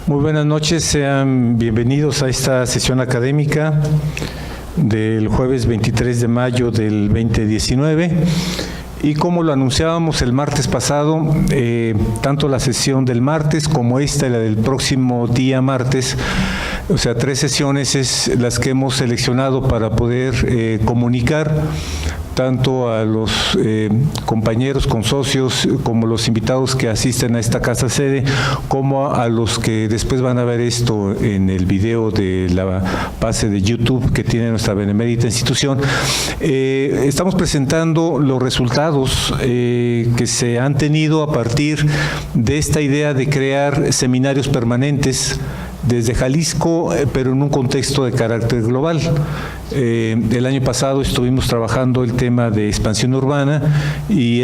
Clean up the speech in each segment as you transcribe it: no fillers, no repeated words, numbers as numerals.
Muy buenas noches, sean bienvenidos a esta sesión académica del jueves 23 de mayo del 2019. Y como lo anunciábamos el martes pasado, tanto la sesión del martes como esta y la del próximo día martes, o sea, 3 sesiones es las que hemos seleccionado para poder comunicar tanto a los compañeros, consocios, como los invitados que asisten a esta casa sede, como a los que después van a ver esto en el video de la base de YouTube que tiene nuestra benemérita institución. Estamos presentando los resultados que se han tenido a partir de esta idea de crear seminarios permanentes desde Jalisco, pero en un contexto de carácter global. El año pasado estuvimos trabajando el tema de expansión urbana y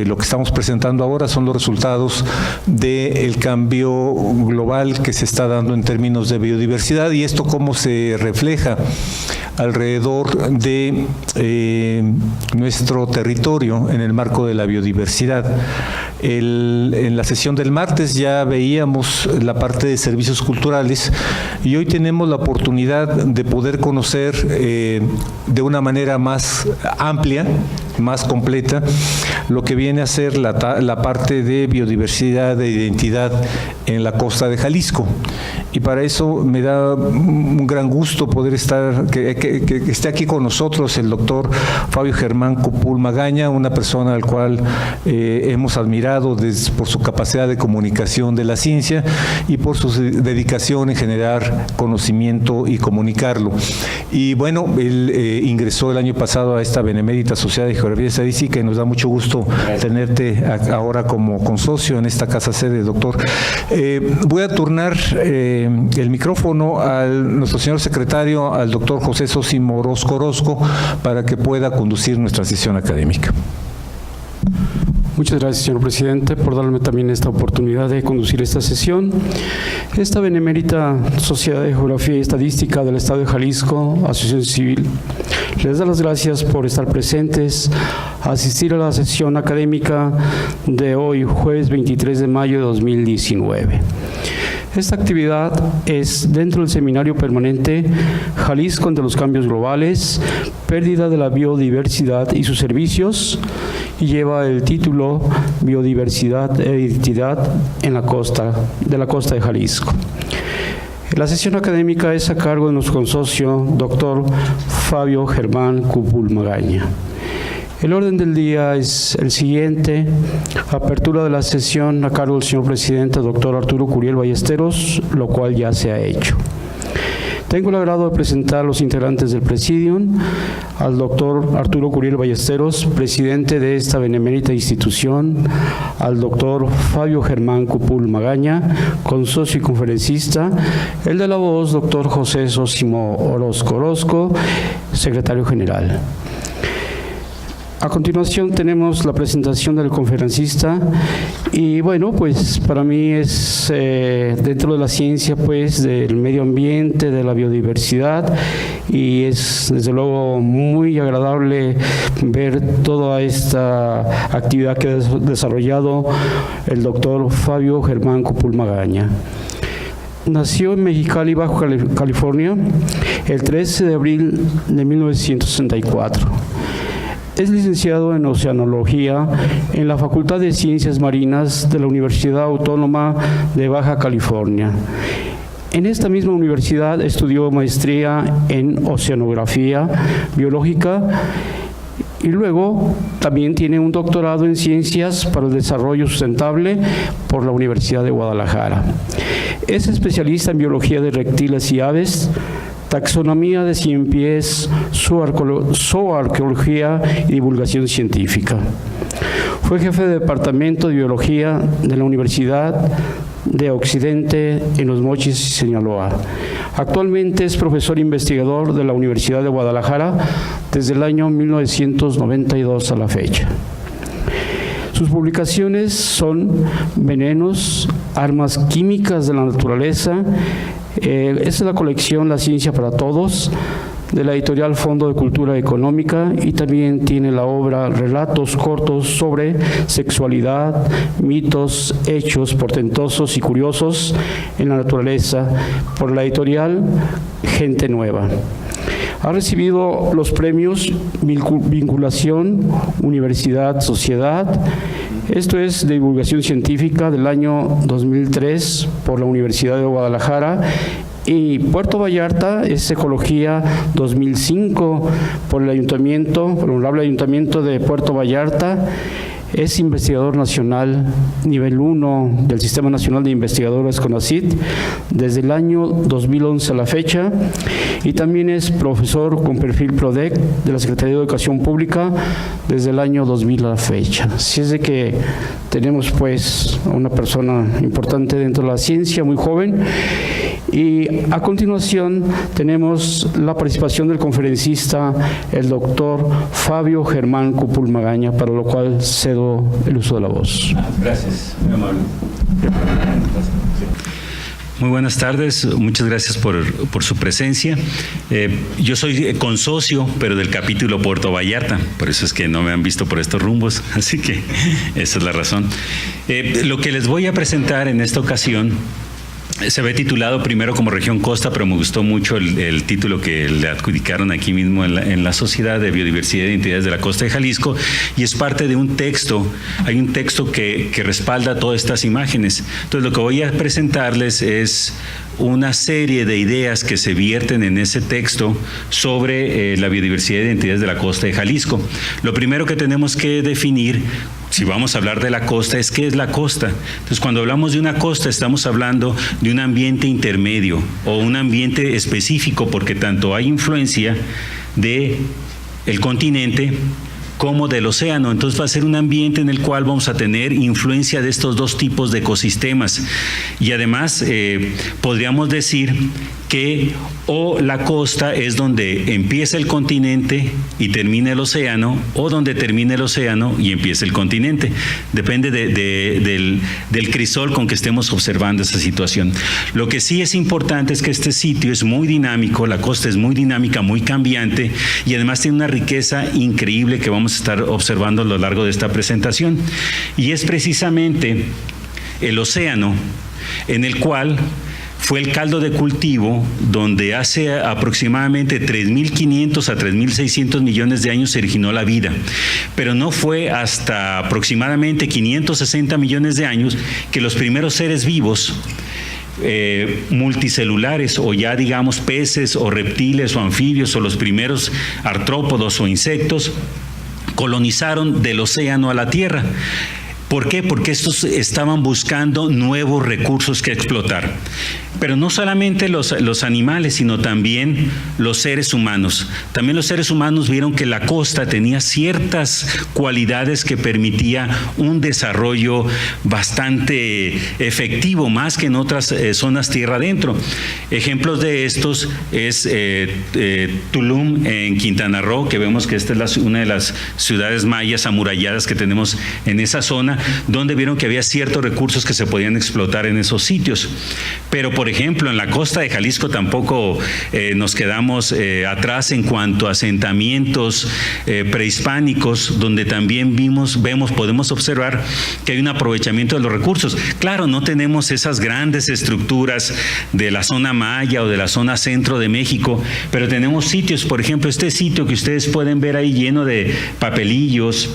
lo que estamos presentando ahora son los resultados del cambio global que se está dando en términos de biodiversidad, y esto cómo se refleja alrededor de nuestro territorio en el marco de la biodiversidad. En la sesión del martes ya veíamos la parte de servicios culturales y hoy tenemos la oportunidad de poder conocer de una manera más amplia, más completa, lo que viene a ser la parte de biodiversidad, de identidad en la costa de Jalisco. Y para eso me da un gran gusto poder que esté aquí con nosotros el doctor Fabio Germán Cupul Magaña, una persona al cual hemos admirado por su capacidad de comunicación de la ciencia y por su dedicación en generar conocimiento y comunicarlo. Y bueno, él ingresó el año pasado a esta benemérita Sociedad de Geografía y Estadística y nos da mucho gusto tenerte ahora como consocio en esta casa sede, doctor. Voy a turnar el micrófono a nuestro señor secretario, al doctor José Sosimo Orozco, para que pueda conducir nuestra sesión académica. Muchas gracias, señor presidente, por darme también esta oportunidad de conducir esta sesión. Esta benemérita Sociedad de Geografía y Estadística del Estado de Jalisco, Asociación Civil, les da las gracias por estar presentes, asistir a la sesión académica de hoy, jueves 23 de mayo de 2019. Esta actividad es dentro del seminario permanente Jalisco ante los cambios globales, pérdida de la biodiversidad y sus servicios, y lleva el título Biodiversidad e Identidad en la costa de Jalisco. La sesión académica es a cargo de nuestro consocio, doctor Fabio Germán Cupul Magaña. El orden del día es el siguiente: apertura de la sesión a cargo del señor presidente, doctor Arturo Curiel Ballesteros, lo cual ya se ha hecho. Tengo el agrado de presentar a los integrantes del Presidium, al doctor Arturo Curiel Ballesteros, presidente de esta benemérita institución, al doctor Fabio Germán Cupul Magaña, consocio y conferencista, el de la voz, doctor José Sosimo Orozco, secretario general. A continuación tenemos la presentación del conferencista y bueno, pues para mí es dentro de la ciencia pues del medio ambiente, de la biodiversidad, y es desde luego muy agradable ver toda esta actividad que ha desarrollado el doctor Fabio Germán Cupul Magaña. Nació en Mexicali, Baja California, el 13 de abril de 1964. Es licenciado en Oceanología en la Facultad de Ciencias Marinas de la Universidad Autónoma de Baja California. En esta misma universidad estudió maestría en Oceanografía Biológica y luego también tiene un doctorado en Ciencias para el Desarrollo Sustentable por la Universidad de Guadalajara. Es especialista en Biología de reptiles y aves, taxonomía de ciempiés, zooarqueología y divulgación científica. Fue jefe de Departamento de Biología de la Universidad de Occidente en Los Mochis, Sinaloa. Actualmente es profesor investigador de la Universidad de Guadalajara desde el año 1992 a la fecha. Sus publicaciones son Venenos, Armas Químicas de la Naturaleza. Esta es la colección La Ciencia para Todos, de la editorial Fondo de Cultura Económica, y también tiene la obra Relatos cortos sobre sexualidad, mitos, hechos portentosos y curiosos en la naturaleza, por la editorial Gente Nueva. Ha recibido los premios Vinculación, Universidad, Sociedad, esto es de divulgación científica del año 2003 por la Universidad de Guadalajara, y Puerto Vallarta es Ecología 2005 por el Ayuntamiento, por el Honorable Ayuntamiento de Puerto Vallarta. Es investigador nacional nivel 1 del Sistema Nacional de Investigadores CONACYT desde el año 2011 a la fecha, y también es profesor con perfil PRODEC de la Secretaría de Educación Pública desde el año 2000 a la fecha. Así es de que tenemos pues a una persona importante dentro de la ciencia, muy joven. Y a continuación tenemos la participación del conferencista, el doctor Fabio Germán Cupul Magaña, para lo cual cedo el uso de la voz. Gracias, muy amable. Muy buenas tardes, muchas gracias por su presencia. Yo soy consocio, pero del capítulo Puerto Vallarta, por eso es que no me han visto por estos rumbos, así que esa es la razón. Lo que les voy a presentar en esta ocasión se ve titulado primero como Región Costa, pero me gustó mucho el título que le adjudicaron aquí mismo en la Sociedad de Biodiversidad e Identidades de la Costa de Jalisco, y es parte de un texto. Hay un texto que respalda todas estas imágenes. Entonces, lo que voy a presentarles es una serie de ideas que se vierten en ese texto sobre la biodiversidad e identidades de la costa de Jalisco. Lo primero que tenemos que definir, si vamos a hablar de la costa, es qué es la costa. Entonces, cuando hablamos de una costa, estamos hablando de un ambiente intermedio o un ambiente específico, porque tanto hay influencia de el continente como del océano. Entonces va a ser un ambiente en el cual vamos a tener influencia de estos dos tipos de ecosistemas. Y además podríamos decir que o la costa es donde empieza el continente y termina el océano, o donde termina el océano y empieza el continente. Depende del crisol con que estemos observando esa situación. Lo que sí es importante es que este sitio es muy dinámico, la costa es muy dinámica, muy cambiante, y además tiene una riqueza increíble que vamos a estar observando a lo largo de esta presentación. Y es precisamente el océano en el cual fue el caldo de cultivo donde hace aproximadamente 3.500 a 3.600 millones de años se originó la vida. Pero no fue hasta aproximadamente 560 millones de años que los primeros seres vivos multicelulares, o ya digamos peces o reptiles o anfibios o los primeros artrópodos o insectos, colonizaron del océano a la tierra. ¿Por qué? Porque estos estaban buscando nuevos recursos que explotar. Pero no solamente los animales, sino también los seres humanos. También los seres humanos vieron que la costa tenía ciertas cualidades que permitía un desarrollo bastante efectivo, más que en otras zonas tierra adentro. Ejemplos de estos es Tulum en Quintana Roo, que vemos que esta es una de las ciudades mayas amuralladas que tenemos en esa zona, donde vieron que había ciertos recursos que se podían explotar en esos sitios. Pero, por ejemplo, en la costa de Jalisco tampoco nos quedamos atrás en cuanto a asentamientos prehispánicos, donde también podemos observar que hay un aprovechamiento de los recursos. Claro, no tenemos esas grandes estructuras de la zona maya o de la zona centro de México, pero tenemos sitios, por ejemplo, este sitio que ustedes pueden ver ahí lleno de papelillos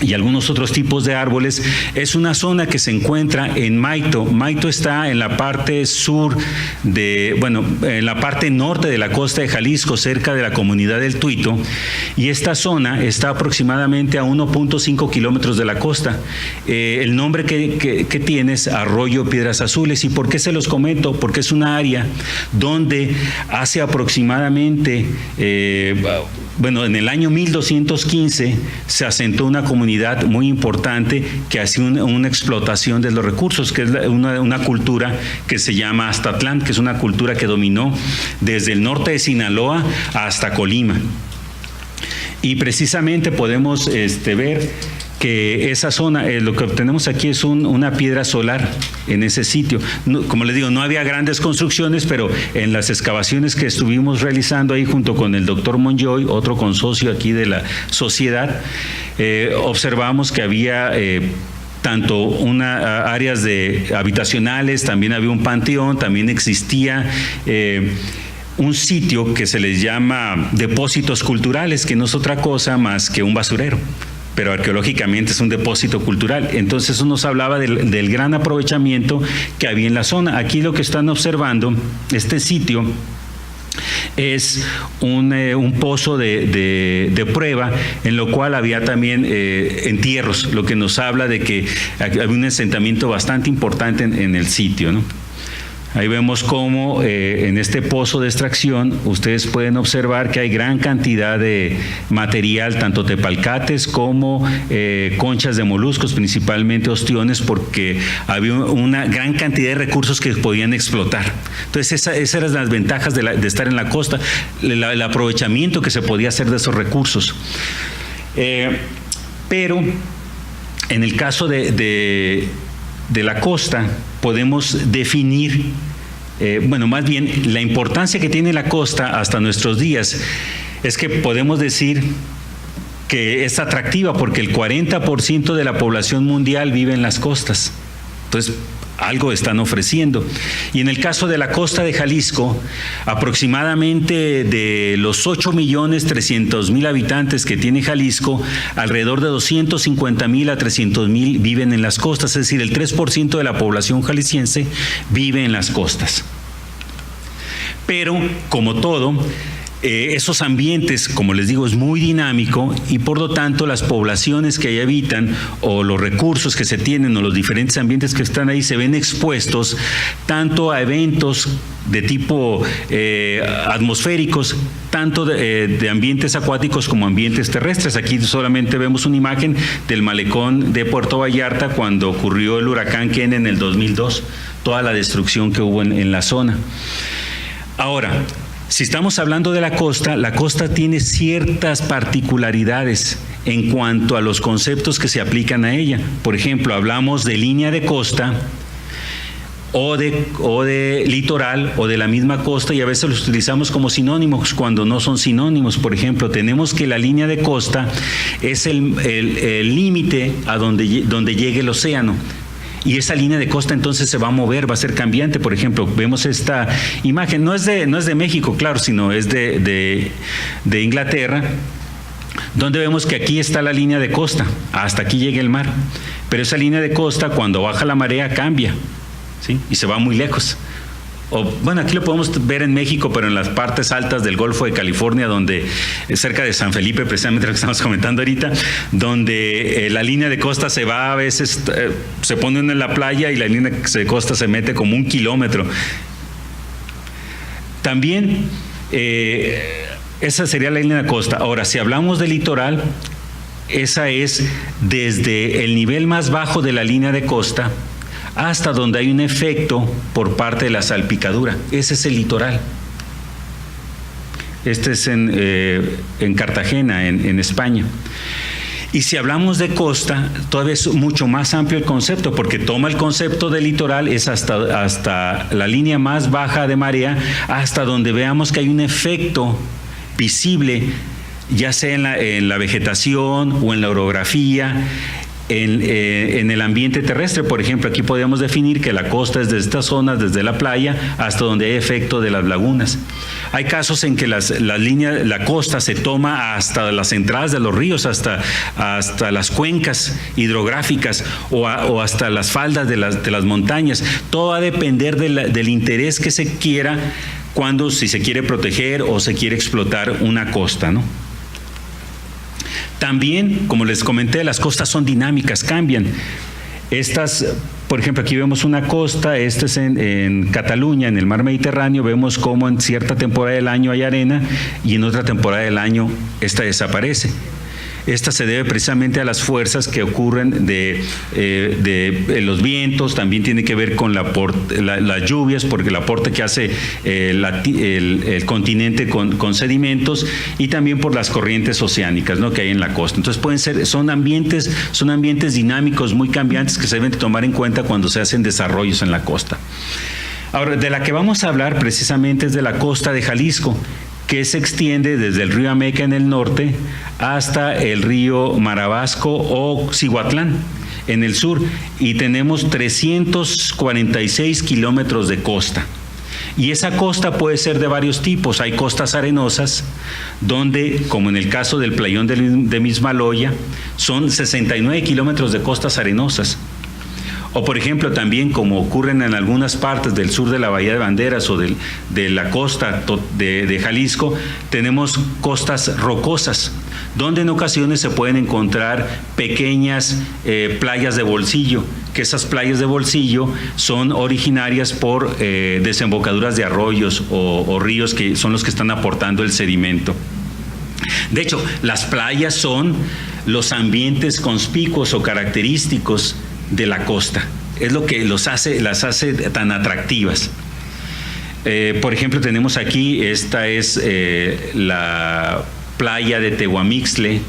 y algunos otros tipos de árboles, es una zona que se encuentra en Maito. Maito está en la parte sur en la parte norte de la costa de Jalisco, cerca de la comunidad del Tuito, y esta zona está aproximadamente a 1.5 kilómetros de la costa. El nombre que tiene es Arroyo Piedras Azules. ¿Y por qué se los comento? Porque es una área donde hace aproximadamente, en el año 1215 se asentó una comunidad muy importante que hacía una explotación de los recursos, que es una cultura que se llama Aztatlán, que es una cultura que dominó desde el norte de Sinaloa hasta Colima. Y precisamente podemos ver que esa zona, lo que obtenemos aquí es una piedra solar en ese sitio. No, como les digo, no había grandes construcciones, pero en las excavaciones que estuvimos realizando ahí junto con el doctor Monjoy, otro consocio aquí de la sociedad, observamos que había tanto áreas habitacionales, también había un panteón, también existía un sitio que se les llama depósitos culturales, que no es otra cosa más que un basurero, pero arqueológicamente es un depósito cultural. Entonces eso nos hablaba del gran aprovechamiento que había en la zona. Aquí lo que están observando, este sitio es un pozo de prueba, en lo cual había también entierros, lo que nos habla de que había un asentamiento bastante importante en el sitio, ¿no? Ahí vemos cómo en este pozo de extracción ustedes pueden observar que hay gran cantidad de material, tanto tepalcates como conchas de moluscos, principalmente ostiones, porque había una gran cantidad de recursos que podían explotar. Entonces esas eran las ventajas de estar en la costa, el aprovechamiento que se podía hacer de esos recursos. Pero en el caso de la costa podemos definir, más bien la importancia que tiene la costa hasta nuestros días es que podemos decir que es atractiva porque el 40% de la población mundial vive en las costas. Entonces, algo están ofreciendo. Y en el caso de la costa de Jalisco, aproximadamente de los 8.300.000 habitantes que tiene Jalisco, alrededor de 250.000 a 300.000 viven en las costas, es decir, el 3% de la población jalisciense vive en las costas. Pero, como todo, esos ambientes, como les digo, es muy dinámico y por lo tanto las poblaciones que ahí habitan o los recursos que se tienen o los diferentes ambientes que están ahí se ven expuestos tanto a eventos de tipo atmosféricos, tanto de ambientes acuáticos como ambientes terrestres. Aquí solamente vemos una imagen del malecón de Puerto Vallarta cuando ocurrió el huracán Ken en el 2002, toda la destrucción que hubo en la zona. Ahora, si estamos hablando de la costa tiene ciertas particularidades en cuanto a los conceptos que se aplican a ella. Por ejemplo, hablamos de línea de costa o de litoral o de la misma costa y a veces los utilizamos como sinónimos cuando no son sinónimos. Por ejemplo, tenemos que la línea de costa es el límite a donde llegue el océano. Y esa línea de costa entonces se va a mover, va a ser cambiante. Por ejemplo, vemos esta imagen, no es de México, claro, sino es de Inglaterra, donde vemos que aquí está la línea de costa, hasta aquí llega el mar. Pero esa línea de costa, cuando baja la marea, cambia, ¿sí? Y se va muy lejos. Aquí lo podemos ver en México, pero en las partes altas del Golfo de California, donde cerca de San Felipe, precisamente lo que estamos comentando ahorita, donde la línea de costa se va a veces, se pone uno en la playa y la línea de costa se mete como 1 kilómetro. También esa sería la línea de costa. Ahora, si hablamos de litoral, esa es desde el nivel más bajo de la línea de costa hasta donde hay un efecto por parte de la salpicadura. Ese es el litoral. Este es en Cartagena, en España. Y si hablamos de costa, todavía es mucho más amplio el concepto, porque toma el concepto de litoral, es hasta la línea más baja de marea, hasta donde veamos que hay un efecto visible, ya sea en la vegetación o en la orografía, en el ambiente terrestre. Por ejemplo, aquí podemos definir que la costa es desde esta zona, desde la playa, hasta donde hay efecto de las lagunas. Hay casos en que la costa se toma hasta las entradas de los ríos, hasta las cuencas hidrográficas o hasta las faldas de las montañas. Todo va a depender del interés que se quiera si se quiere proteger o se quiere explotar una costa, ¿no? También, como les comenté, las costas son dinámicas, cambian. Estas, por ejemplo, aquí vemos una costa, esta es en Cataluña, en el mar Mediterráneo, vemos cómo en cierta temporada del año hay arena y en otra temporada del año esta desaparece. Esta se debe precisamente a las fuerzas que ocurren de los vientos, también tiene que ver con las lluvias, porque el aporte que hace el continente con sedimentos, y también por las corrientes oceánicas, ¿no?, que hay en la costa. Entonces son ambientes dinámicos muy cambiantes que se deben tomar en cuenta cuando se hacen desarrollos en la costa. Ahora, de la que vamos a hablar precisamente es de la costa de Jalisco, que se extiende desde el río Ameca en el norte hasta el río Marabasco o Cihuatlán en el sur, y tenemos 346 kilómetros de costa. Y esa costa puede ser de varios tipos. Hay costas arenosas, donde, como en el caso del playón de Mismaloya, son 69 kilómetros de costas arenosas. O, por ejemplo, también, como ocurren en algunas partes del sur de la Bahía de Banderas o de la costa de Jalisco, tenemos costas rocosas, donde en ocasiones se pueden encontrar pequeñas playas de bolsillo, que esas playas de bolsillo son originarias por desembocaduras de arroyos o ríos, que son los que están aportando el sedimento. De hecho, las playas son los ambientes conspicuos o característicos de la costa, es lo que las hace tan atractivas. Por ejemplo, tenemos aquí, esta es de playa de Tehuamixtle,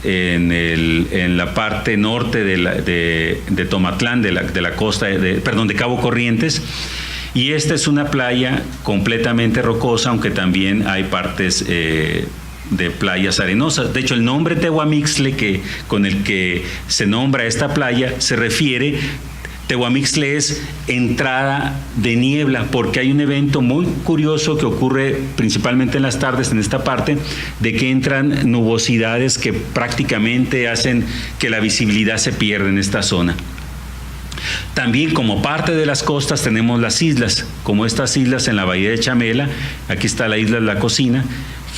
en la parte norte de Tomatlán, de la costa, de Cabo Corrientes, y esta es una playa completamente rocosa, aunque también hay partes de playas arenosas. De hecho, el nombre Tehuamixtle, con el que se nombra esta playa, se refiere, Tehuamixtle es entrada de niebla, porque hay un evento muy curioso que ocurre principalmente en las tardes en esta parte, de que entran nubosidades que prácticamente hacen que la visibilidad se pierda en esta zona. También, como parte de las costas, tenemos las islas, como estas islas en la bahía de Chamela. Aquí está la isla de La Cocina,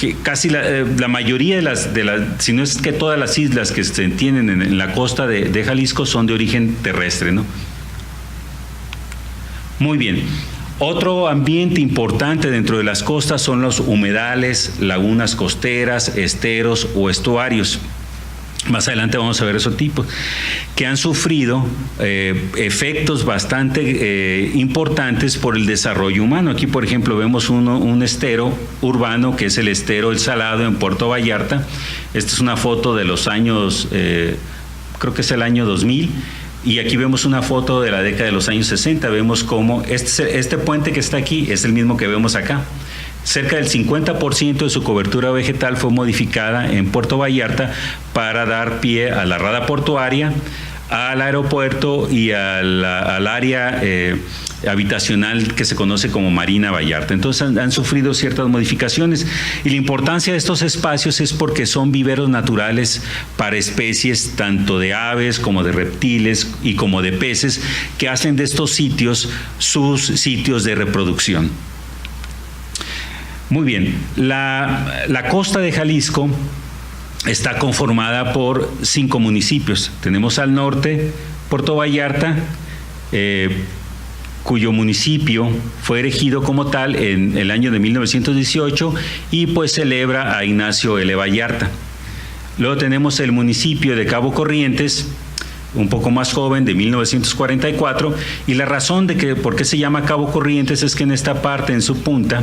que casi la mayoría si no es que todas las islas que se tienen en la costa de Jalisco son de origen terrestre, ¿no? Muy bien. Otro ambiente importante dentro de las costas son los humedales, lagunas costeras, esteros o estuarios. Más adelante vamos a ver esos tipos, que han sufrido efectos bastante importantes por el desarrollo humano. Aquí, por ejemplo, vemos un estero urbano, que es el estero El Salado en Puerto Vallarta. Esta es una foto de los años, creo que es el año 2000, y aquí vemos una foto de la década de los años 60. Vemos cómo este puente que está aquí es el mismo que vemos acá. Cerca del 50% de su cobertura vegetal fue modificada en Puerto Vallarta para dar pie a la rada portuaria, al aeropuerto y al área habitacional que se conoce como Marina Vallarta. Entonces han sufrido ciertas modificaciones, y la importancia de estos espacios es porque son viveros naturales para especies tanto de aves como de reptiles y como de peces, que hacen de estos sitios sus sitios de reproducción. Muy bien, la costa de Jalisco está conformada por 5 municipios. Tenemos al norte Puerto Vallarta, cuyo municipio fue erigido como tal en el año de 1918 y pues celebra a Ignacio L. Vallarta. Luego tenemos el municipio de Cabo Corrientes, un poco más joven, de 1944, y la razón por qué se llama Cabo Corrientes es que en esta parte, en su punta,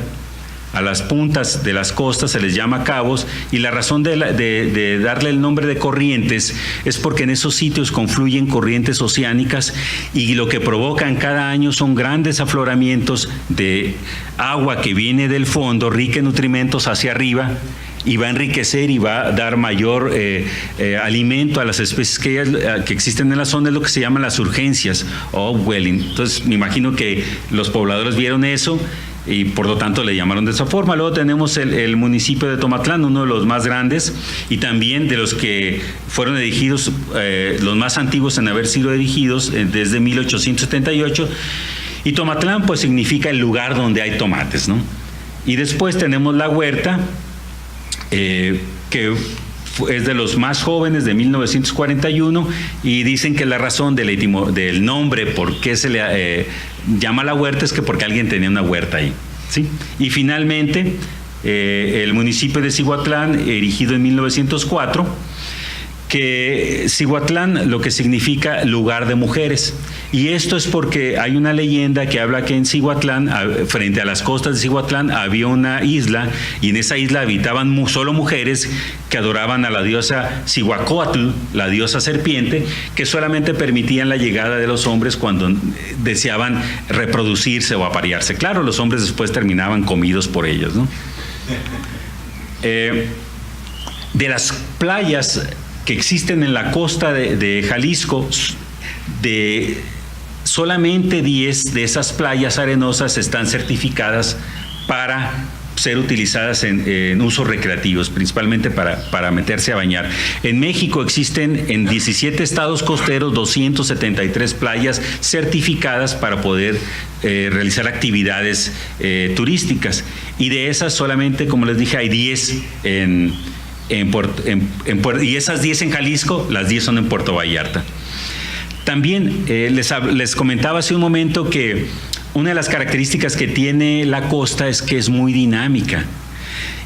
a las puntas de las costas se les llama cabos, y la razón de darle el nombre de Corrientes es porque en esos sitios confluyen corrientes oceánicas, y lo que provocan cada año son grandes afloramientos de agua que viene del fondo, rica en nutrimentos, hacia arriba, y va a enriquecer y va a dar mayor alimento a las especies que existen en la zona. Es lo que se llaman las urgencias o upwelling. Entonces me imagino que los pobladores vieron eso y por lo tanto le llamaron de esa forma. Luego tenemos el municipio de Tomatlán, uno de los más grandes y también de los que fueron erigidos, los más antiguos en haber sido erigidos desde 1878, y Tomatlán pues significa el lugar donde hay tomates, ¿no? Y después tenemos La Huerta, que es de los más jóvenes, de 1941, y dicen que la razón del nombre, por qué se le llama La Huerta, es que porque alguien tenía una huerta ahí, ¿sí? Y finalmente el municipio de Cihuatlán, erigido en 1904, que Cihuatlán lo que significa lugar de mujeres. Y esto es porque hay una leyenda que habla que en Cihuatlán, frente a las costas de Cihuatlán, había una isla, y en esa isla habitaban solo mujeres que adoraban a la diosa Cihuacóatl, la diosa serpiente, que solamente permitían la llegada de los hombres cuando deseaban reproducirse o aparearse. Claro, los hombres después terminaban comidos por ellos, ¿no? De las playas que existen en la costa de Jalisco, solamente 10 de esas playas arenosas están certificadas para ser utilizadas en usos recreativos, principalmente para meterse a bañar. En México existen en 17 estados costeros 273 playas certificadas para poder realizar actividades turísticas, y de esas solamente, como les dije, hay 10 y esas 10 en Jalisco, las 10 son en Puerto Vallarta. También les comentaba hace un momento que una de las características que tiene la costa es que es muy dinámica,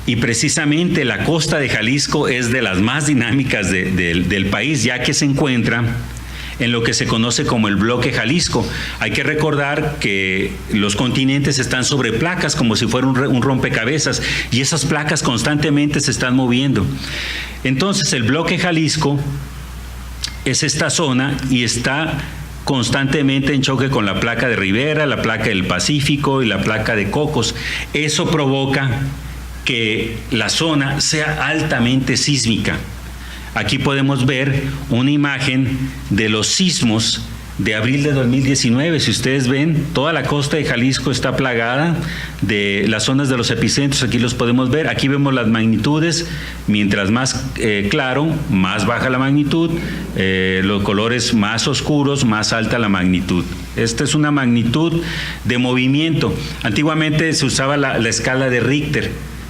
y precisamente la costa de Jalisco es de las más dinámicas del país, ya que se encuentra en lo que se conoce como el bloque Jalisco. Hay que recordar que los continentes están sobre placas, como si fuera un rompecabezas, y esas placas constantemente se están moviendo. Entonces el bloque Jalisco es esta zona y está constantemente en choque con la placa de Rivera, la placa del Pacífico y la placa de Cocos. Eso provoca que la zona sea altamente sísmica. Aquí podemos ver una imagen de los sismos de abril de 2019. Si ustedes ven, toda la costa de Jalisco está plagada de las zonas de los epicentros. Aquí los podemos ver. Aquí vemos las magnitudes. Mientras más claro, más baja la magnitud. Los colores más oscuros, más alta la magnitud. Esta es una magnitud de movimiento. Antiguamente se usaba la escala de Richter.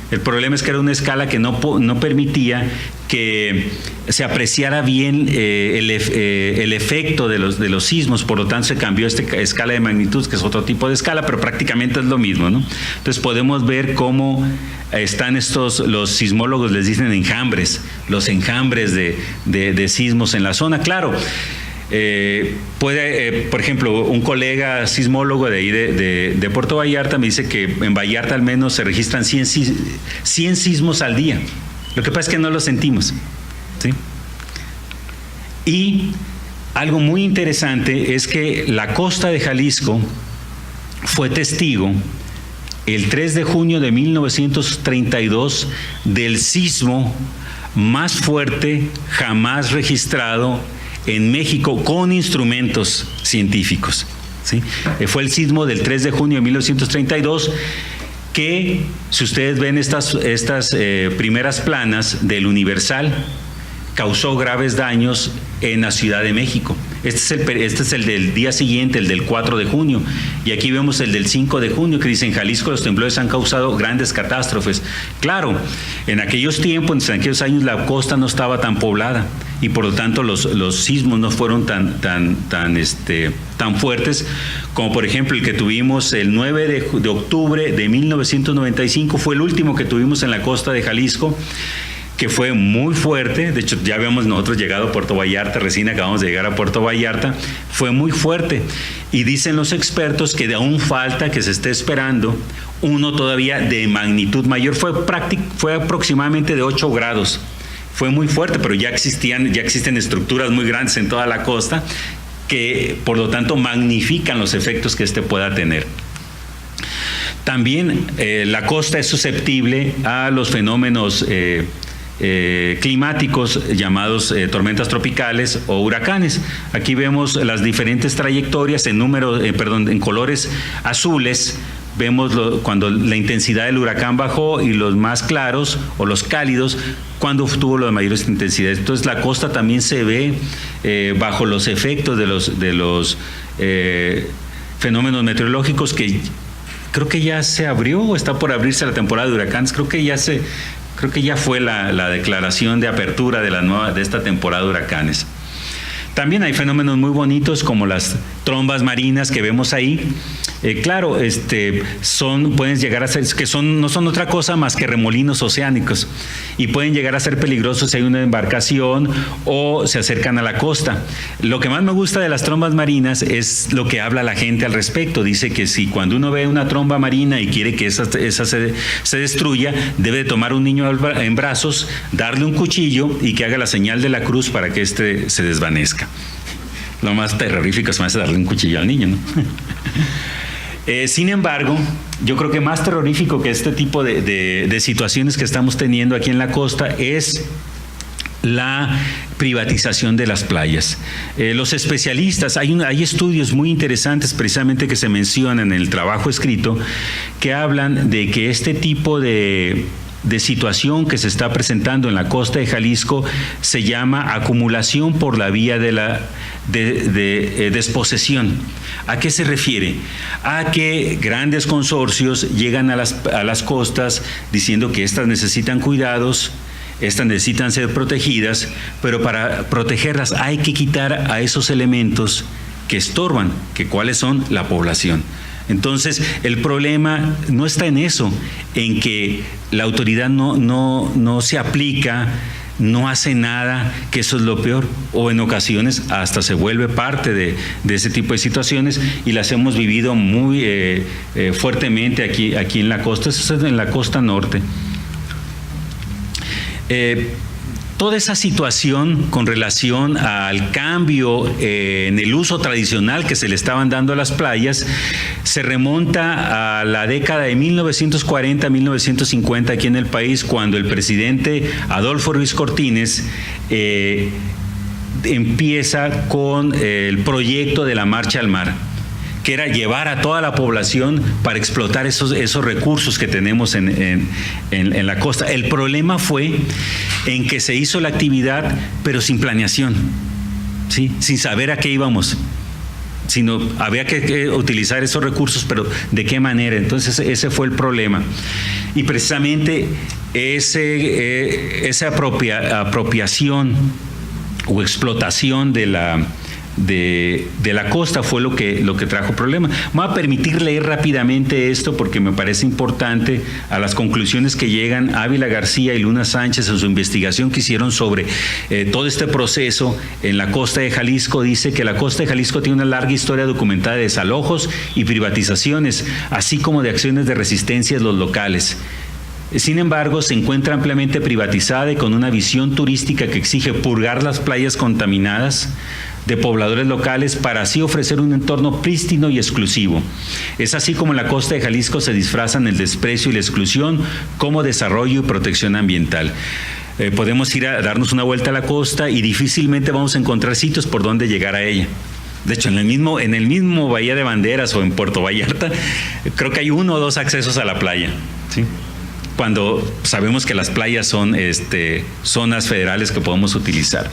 El problema es que era una escala que no permitía que se apreciara bien el efecto de los sismos, por lo tanto se cambió esta escala de magnitud, que es otro tipo de escala, pero prácticamente es lo mismo, ¿no? Entonces podemos ver cómo están los sismólogos les dicen enjambres, los enjambres de sismos en la zona. Claro, por ejemplo, un colega sismólogo de ahí de Puerto Vallarta me dice que en Vallarta al menos se registran 100 sismos al día. Lo que pasa es que no lo sentimos, ¿sí? Y algo muy interesante es que la costa de Jalisco fue testigo el 3 de junio de 1932 del sismo más fuerte jamás registrado en México con instrumentos científicos, ¿sí? Fue el sismo del 3 de junio de 1932 que, si ustedes ven estas primeras planas del Universal, causó graves daños en la Ciudad de México. Este es el del día siguiente, el del 4 de junio. Y aquí vemos el del 5 de junio, que dice: en Jalisco los temblores han causado grandes catástrofes. Claro, en aquellos tiempos, en aquellos años, la costa no estaba tan poblada y por lo tanto los sismos no fueron tan fuertes como, por ejemplo, el que tuvimos el 9 de octubre de 1995. Fue el último que tuvimos en la costa de Jalisco, que fue muy fuerte. De hecho, ya habíamos nosotros llegado a Puerto Vallarta, recién acabamos de llegar a Puerto Vallarta. Fue muy fuerte, y dicen los expertos que aún falta, que se esté esperando uno todavía de magnitud mayor. Fue aproximadamente de 8 grados. Fue muy fuerte, pero ya existen estructuras muy grandes en toda la costa que, por lo tanto, magnifican los efectos que pueda tener. También la costa es susceptible a los fenómenos climáticos llamados tormentas tropicales o huracanes. Aquí vemos las diferentes trayectorias en colores azules. Vemos cuando la intensidad del huracán bajó, y los más claros o los cálidos cuando tuvo las mayores intensidades. Entonces la costa también se ve bajo los efectos de los fenómenos meteorológicos, que creo que ya se abrió o está por abrirse la temporada de huracanes. Creo que ya fue la declaración de apertura de esta temporada de huracanes. También hay fenómenos muy bonitos como las trombas marinas que vemos ahí, Claro, pueden llegar a ser, no son otra cosa más que remolinos oceánicos, y pueden llegar a ser peligrosos si hay una embarcación o se acercan a la costa. Lo que más me gusta de las trombas marinas es lo que habla la gente al respecto. Dice que si cuando uno ve una tromba marina y quiere que esa se destruya, debe de tomar un niño en brazos, darle un cuchillo y que haga la señal de la cruz para que se desvanezca. Lo más terrorífico es darle un cuchillo al niño, ¿no? Sin embargo, yo creo que más terrorífico que este tipo de situaciones que estamos teniendo aquí en la costa es la privatización de las playas. Los especialistas, hay estudios muy interesantes precisamente que se mencionan en el trabajo escrito, que hablan de que este tipo de situación que se está presentando en la costa de Jalisco se llama acumulación por la vía de la desposesión. ¿A qué se refiere? A que grandes consorcios llegan a las costas diciendo que estas necesitan cuidados, estas necesitan ser protegidas, pero para protegerlas hay que quitar a esos elementos que estorban, que cuáles son la población. Entonces, el problema no está en eso, en que la autoridad no se aplica, no hace nada, que eso es lo peor, o en ocasiones hasta se vuelve parte de ese tipo de situaciones, y las hemos vivido muy fuertemente aquí en la costa, eso es en la costa norte. Toda esa situación con relación al cambio en el uso tradicional que se le estaban dando a las playas se remonta a la década de 1940-1950 aquí en el país, cuando el presidente Adolfo Ruiz Cortines empieza con el proyecto de la Marcha al Mar, que era llevar a toda la población para explotar esos recursos que tenemos en la costa. El problema fue en que se hizo la actividad, pero sin planeación, ¿sí? Sin saber a qué íbamos, sino había que utilizar esos recursos, pero ¿de qué manera? Entonces ese fue el problema. Y precisamente esa apropiación o explotación de la costa fue lo que trajo problemas. Me voy a permitir leer rápidamente esto porque me parece importante a las conclusiones que llegan Ávila García y Luna Sánchez en su investigación que hicieron sobre todo este proceso en la costa de Jalisco. Dice que la costa de Jalisco tiene una larga historia documentada de desalojos y privatizaciones, así como de acciones de resistencia de los locales. Sin embargo, se encuentra ampliamente privatizada y con una visión turística que exige purgar las playas contaminadas de pobladores locales para así ofrecer un entorno prístino y exclusivo. Es así como en la costa de Jalisco se disfrazan el desprecio y la exclusión como desarrollo y protección ambiental. Podemos ir a darnos una vuelta a la costa y difícilmente vamos a encontrar sitios por donde llegar a ella. De hecho, en el mismo Bahía de Banderas o en Puerto Vallarta, creo que hay 1 o 2 accesos a la playa, ¿sí? Cuando sabemos que las playas son zonas federales que podemos utilizar.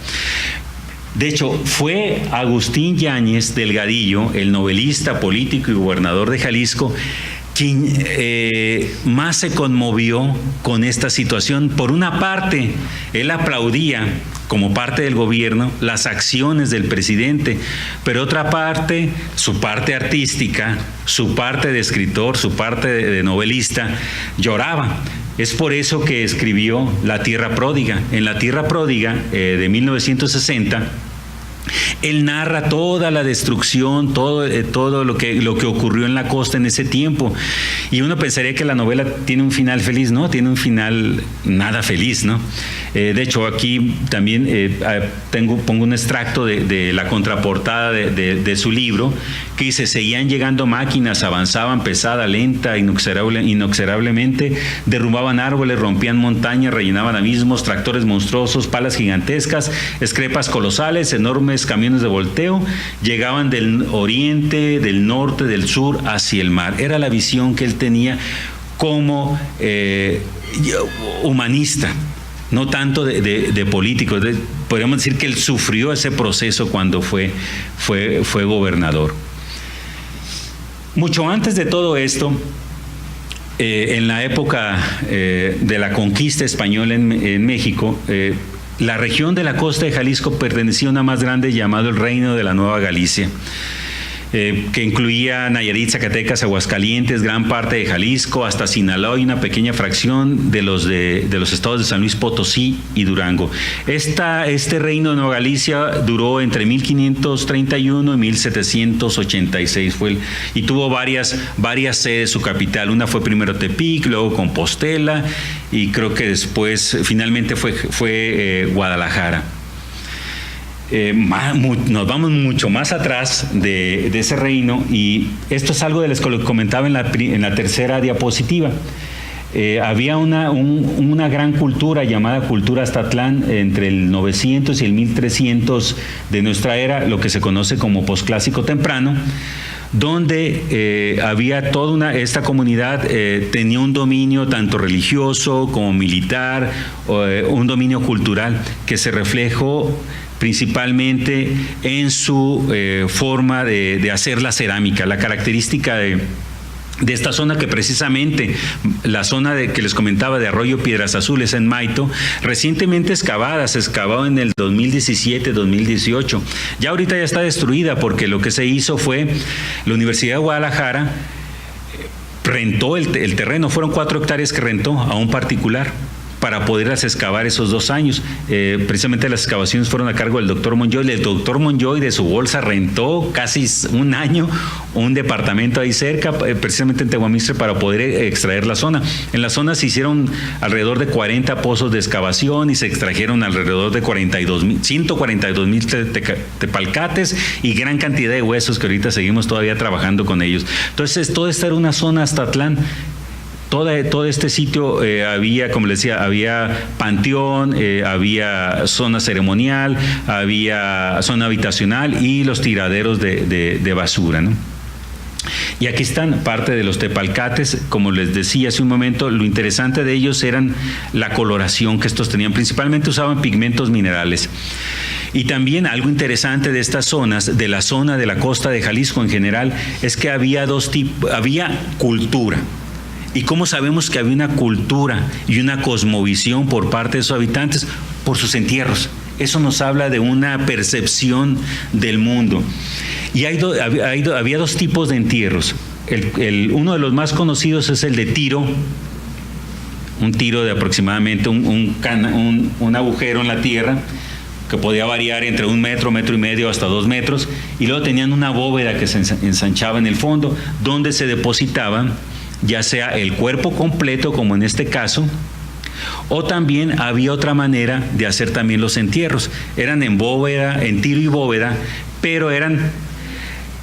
De hecho, fue Agustín Yáñez Delgadillo, el novelista, político y gobernador de Jalisco, quien más se conmovió con esta situación. Por una parte, él aplaudía como parte del gobierno las acciones del presidente, pero otra parte, su parte artística, su parte de escritor, su parte de novelista, lloraba. Es por eso que escribió La Tierra Pródiga. En La Tierra Pródiga de 1960, él narra toda la destrucción, todo lo que ocurrió en la costa en ese tiempo. Y uno pensaría que la novela tiene un final feliz, ¿no? Tiene un final nada feliz, ¿no? De hecho, aquí también pongo un extracto de la contraportada de su libro, que dice: seguían llegando máquinas, avanzaban pesada, lenta, inexorablemente, derrumbaban árboles, rompían montañas, rellenaban abismos, tractores monstruosos, palas gigantescas, escrepas colosales, enormes camiones de volteo, llegaban del oriente, del norte, del sur, hacia el mar. Era la visión que él tenía como humanista, no tanto de político. Podríamos decir que él sufrió ese proceso cuando fue gobernador. Mucho antes de todo esto, en la época de la conquista española en México, la región de la costa de Jalisco pertenecía a una más grande llamado el Reino de la Nueva Galicia. que incluía Nayarit, Zacatecas, Aguascalientes, gran parte de Jalisco, hasta Sinaloa y una pequeña fracción de los estados de San Luis Potosí y Durango. Este reino de Nueva Galicia duró entre 1531 y 1786 y tuvo varias sedes. Su capital, una fue primero Tepic, luego Compostela y creo que después finalmente fue Guadalajara. Nos vamos mucho más atrás de ese reino, y esto es algo de lo que comentaba en la tercera diapositiva. Había una gran cultura llamada cultura Aztatlán entre el 900 y el 1300 de nuestra era, lo que se conoce como posclásico temprano, donde había esta comunidad tenía un dominio tanto religioso como militar, un dominio cultural que se reflejó principalmente en su forma de hacer la cerámica. La característica de esta zona, que precisamente la zona que les comentaba de Arroyo Piedras Azules en Maito, recientemente excavada, se excavó en el 2017-2018. Ya ahorita ya está destruida, porque lo que se hizo fue la Universidad de Guadalajara rentó el terreno, fueron 4 hectáreas que rentó a un particular para poderlas excavar esos 2 años. Precisamente las excavaciones fueron a cargo del doctor Monjoy. El doctor Monjoy de su bolsa rentó casi un año un departamento ahí cerca, precisamente en Tehuamistre, para poder extraer la zona. En la zona se hicieron alrededor de 40 pozos de excavación y se extrajeron alrededor de 142,000 tepalcates y gran cantidad de huesos que ahorita seguimos todavía trabajando con ellos. Entonces, toda esta era una zona Aztatlán. Todo este sitio había, como les decía, había panteón, había zona ceremonial, había zona habitacional y los tiraderos de basura, ¿no? Y aquí están parte de los tepalcates. Como les decía hace un momento, lo interesante de ellos eran la coloración que estos tenían. Principalmente usaban pigmentos minerales. Y también algo interesante de estas zonas, de la zona de la costa de Jalisco en general, es que había cultura. ¿Y cómo sabemos que había una cultura y una cosmovisión por parte de sus habitantes? Por sus entierros. Eso nos habla de una percepción del mundo. Y había 2 tipos de entierros. Uno de los más conocidos es el de tiro, un tiro de aproximadamente un agujero en la tierra, que podía variar entre 1 metro, 1,5 metros, hasta 2 metros, y luego tenían una bóveda que se ensanchaba en el fondo, donde se depositaban ya sea el cuerpo completo, como en este caso, o también había otra manera de hacer también los entierros. Eran en bóveda, en tiro y bóveda, pero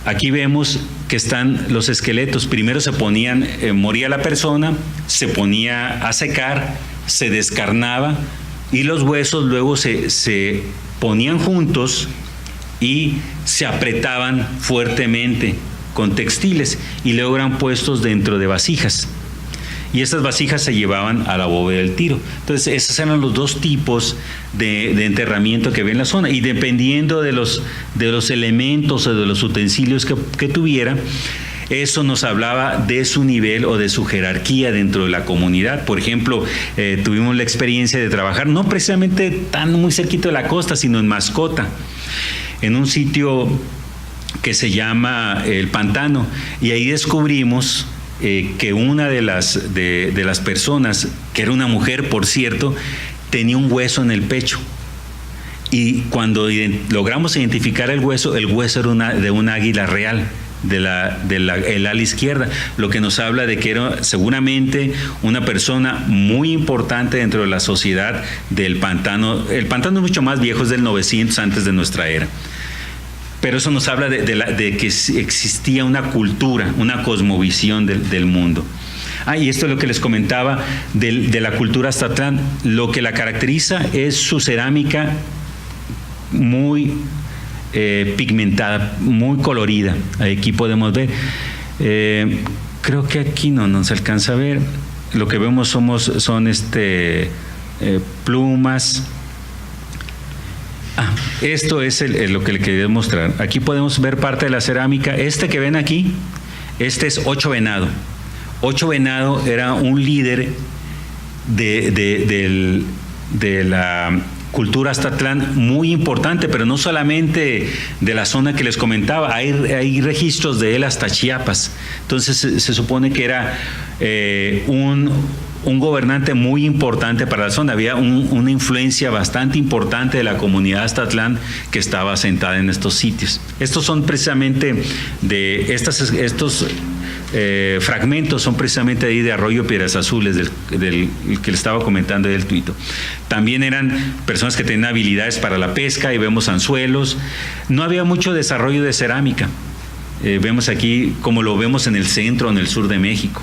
aquí vemos que están los esqueletos. Primero se ponían, moría la persona, se ponía a secar, se descarnaba, y los huesos luego se ponían juntos y se apretaban fuertemente con textiles y luego eran puestos dentro de vasijas, y estas vasijas se llevaban a la bóveda del tiro. Entonces esos eran los 2 tipos de enterramiento que había en la zona, y dependiendo de los elementos o de los utensilios que tuviera, eso nos hablaba de su nivel o de su jerarquía dentro de la comunidad. Por ejemplo, tuvimos la experiencia de trabajar no precisamente muy cerquito de la costa, sino en Mascota, en un sitio que se llama El Pantano, y ahí descubrimos que una de las personas, que era una mujer, por cierto, tenía un hueso en el pecho, y cuando logramos identificar el hueso era de un águila real, el ala izquierda, lo que nos habla de que era seguramente una persona muy importante dentro de la sociedad del Pantano. El Pantano es mucho más viejo, es del 900 antes de nuestra era. Pero eso nos habla de que existía una cultura, una cosmovisión del mundo. Y esto es lo que les comentaba de la cultura Aztatlán. Lo que la caracteriza es su cerámica muy pigmentada, muy colorida. Aquí podemos ver. Creo que aquí no se alcanza a ver. Lo que vemos son plumas. Esto es lo que le quería mostrar. Aquí podemos ver parte de la cerámica. Que ven aquí, es Ocho Venado. Ocho Venado era un líder de cultura Aztatlán muy importante, pero no solamente de la zona que les comentaba, hay registros de él hasta Chiapas. Entonces se supone que era un gobernante muy importante para la zona. Había una influencia bastante importante de la comunidad Aztatlán que estaba asentada en estos sitios. Estos son precisamente de estos fragmentos son precisamente ahí de Arroyo Piedras Azules, del que le estaba comentando del tuito. También eran personas que tenían habilidades para la pesca, y vemos anzuelos. No había mucho desarrollo de cerámica. Vemos aquí como lo vemos en el centro o en el sur de México.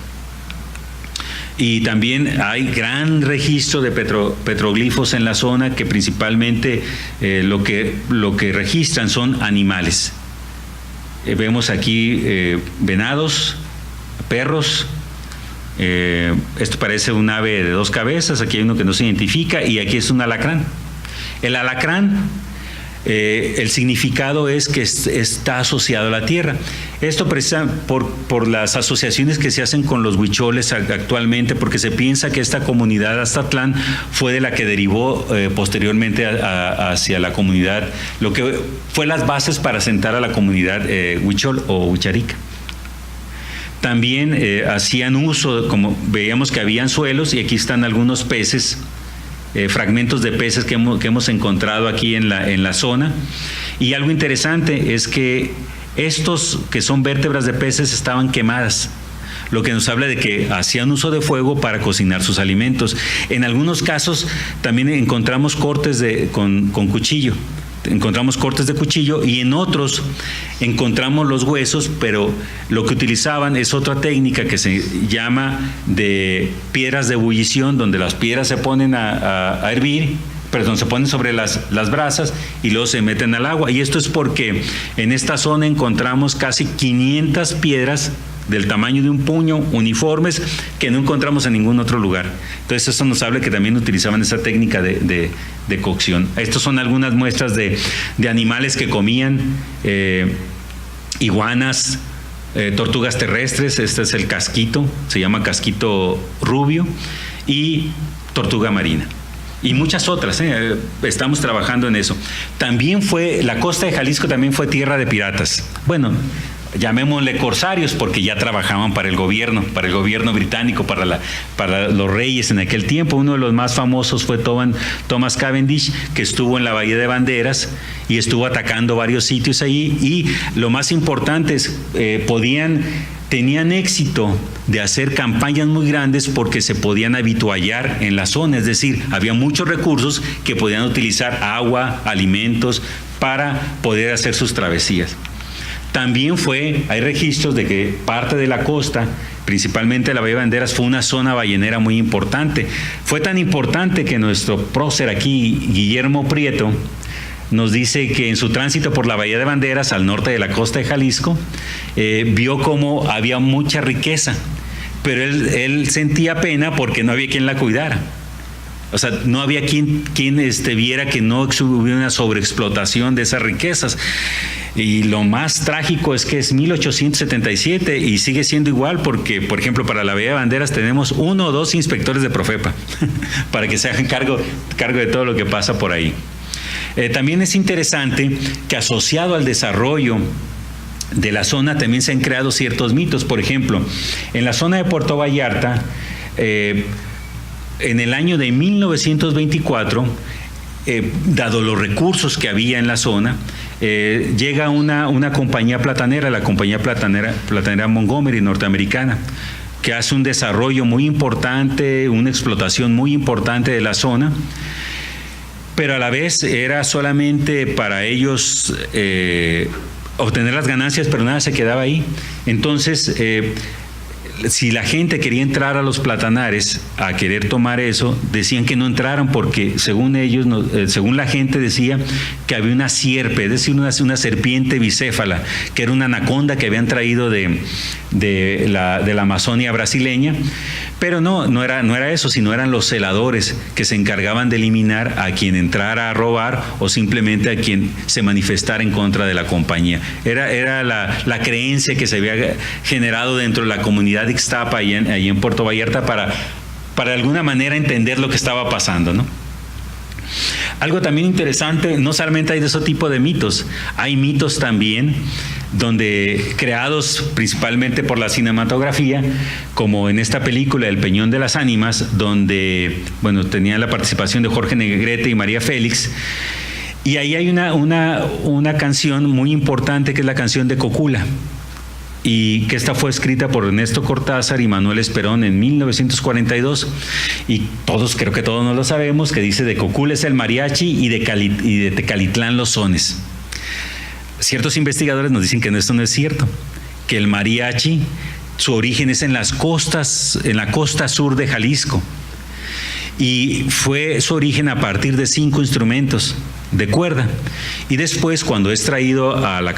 Y también hay gran registro de petroglifos en la zona, que principalmente lo que registran son animales. Vemos aquí venados, perros. Esto parece un ave de 2 cabezas. Aquí hay uno que no se identifica, y aquí es un alacrán. El alacrán, el significado es que está asociado a la tierra. Esto precisa por las asociaciones que se hacen con los huicholes actualmente, porque se piensa que esta comunidad Aztatlán fue de la que derivó posteriormente hacia la comunidad, lo que fue las bases para asentar a la comunidad huichol o huicharica. También hacían uso, como veíamos que había anzuelos, y aquí están algunos peces, fragmentos de peces que hemos encontrado aquí en la zona. Y algo interesante es que estos que son vértebras de peces estaban quemadas, lo que nos habla de que hacían uso de fuego para cocinar sus alimentos. En algunos casos también encontramos cortes con cuchillo. Encontramos cortes de cuchillo, y en otros encontramos los huesos, pero lo que utilizaban es otra técnica que se llama de piedras de ebullición, donde las piedras se ponen a hervir, perdón, se ponen sobre las brasas y luego se meten al agua. Y esto es porque en esta zona encontramos casi 500 piedras del tamaño de un puño, uniformes, que no encontramos en ningún otro lugar. Entonces eso nos habla que también utilizaban esa técnica de cocción. Estas son algunas muestras de animales que comían: iguanas, tortugas terrestres. Este es el casquito, se llama casquito rubio, y tortuga marina. Y muchas otras, estamos trabajando en eso. También la costa de Jalisco también fue tierra de piratas. Bueno, llamémosle corsarios, porque ya trabajaban para el gobierno británico, para los reyes en aquel tiempo. Uno de los más famosos fue Thomas Cavendish, que estuvo en la Bahía de Banderas y estuvo atacando varios sitios allí. Y lo más importante es tenían éxito de hacer campañas muy grandes porque se podían avituallar en la zona, es decir, había muchos recursos que podían utilizar: agua, alimentos, para poder hacer sus travesías. También hay registros de que parte de la costa, principalmente la Bahía de Banderas, fue una zona ballenera muy importante. Fue tan importante que nuestro prócer aquí, Guillermo Prieto, nos dice que en su tránsito por la Bahía de Banderas, al norte de la costa de Jalisco, vio cómo había mucha riqueza, pero él sentía pena porque no había quien la cuidara. O sea, no había quien viera que no hubiera una sobreexplotación de esas riquezas. Y lo más trágico es que es 1877 y sigue siendo igual, porque, por ejemplo, para la Bahía de Banderas tenemos 1 o 2 inspectores de Profepa para que se hagan cargo de todo lo que pasa por ahí. También es interesante que, asociado al desarrollo de la zona, también se han creado ciertos mitos. Por ejemplo, en la zona de Puerto Vallarta, en el año de 1924, dado los recursos que había en la zona, llega una compañía platanera, la compañía platanera Montgomery, norteamericana, que hace un desarrollo muy importante, una explotación muy importante de la zona, pero a la vez era solamente para ellos obtener las ganancias, pero nada se quedaba ahí. Entonces, si la gente quería entrar a los platanares a querer tomar eso, decían que no entraran porque, según ellos, según la gente, decía que había una sierpe, es decir, una serpiente bicéfala, que era una anaconda que habían traído de la Amazonia brasileña. Pero no era eso, sino eran los celadores que se encargaban de eliminar a quien entrara a robar o simplemente a quien se manifestara en contra de la compañía. Era la creencia que se había generado dentro de la comunidad de Ixtapa, ahí en Puerto Vallarta, para de alguna manera entender lo que estaba pasando, ¿no? Algo también interesante, no solamente hay de ese tipo de mitos, hay mitos también donde creados principalmente por la cinematografía, como en esta película El Peñón de las Ánimas, donde, bueno, tenía la participación de Jorge Negrete y María Félix, y ahí hay una canción muy importante que es la canción de Cocula, y que esta fue escrita por Ernesto Cortázar y Manuel Esperón en 1942, y creo que todos nos lo sabemos, que dice: de Cocula es el mariachi y de Tecalitlán los sones. Ciertos investigadores nos dicen que esto no es cierto, que el mariachi, su origen es en la costa sur de Jalisco, y fue su origen a partir de 5 instrumentos de cuerda, y después cuando es llevado a la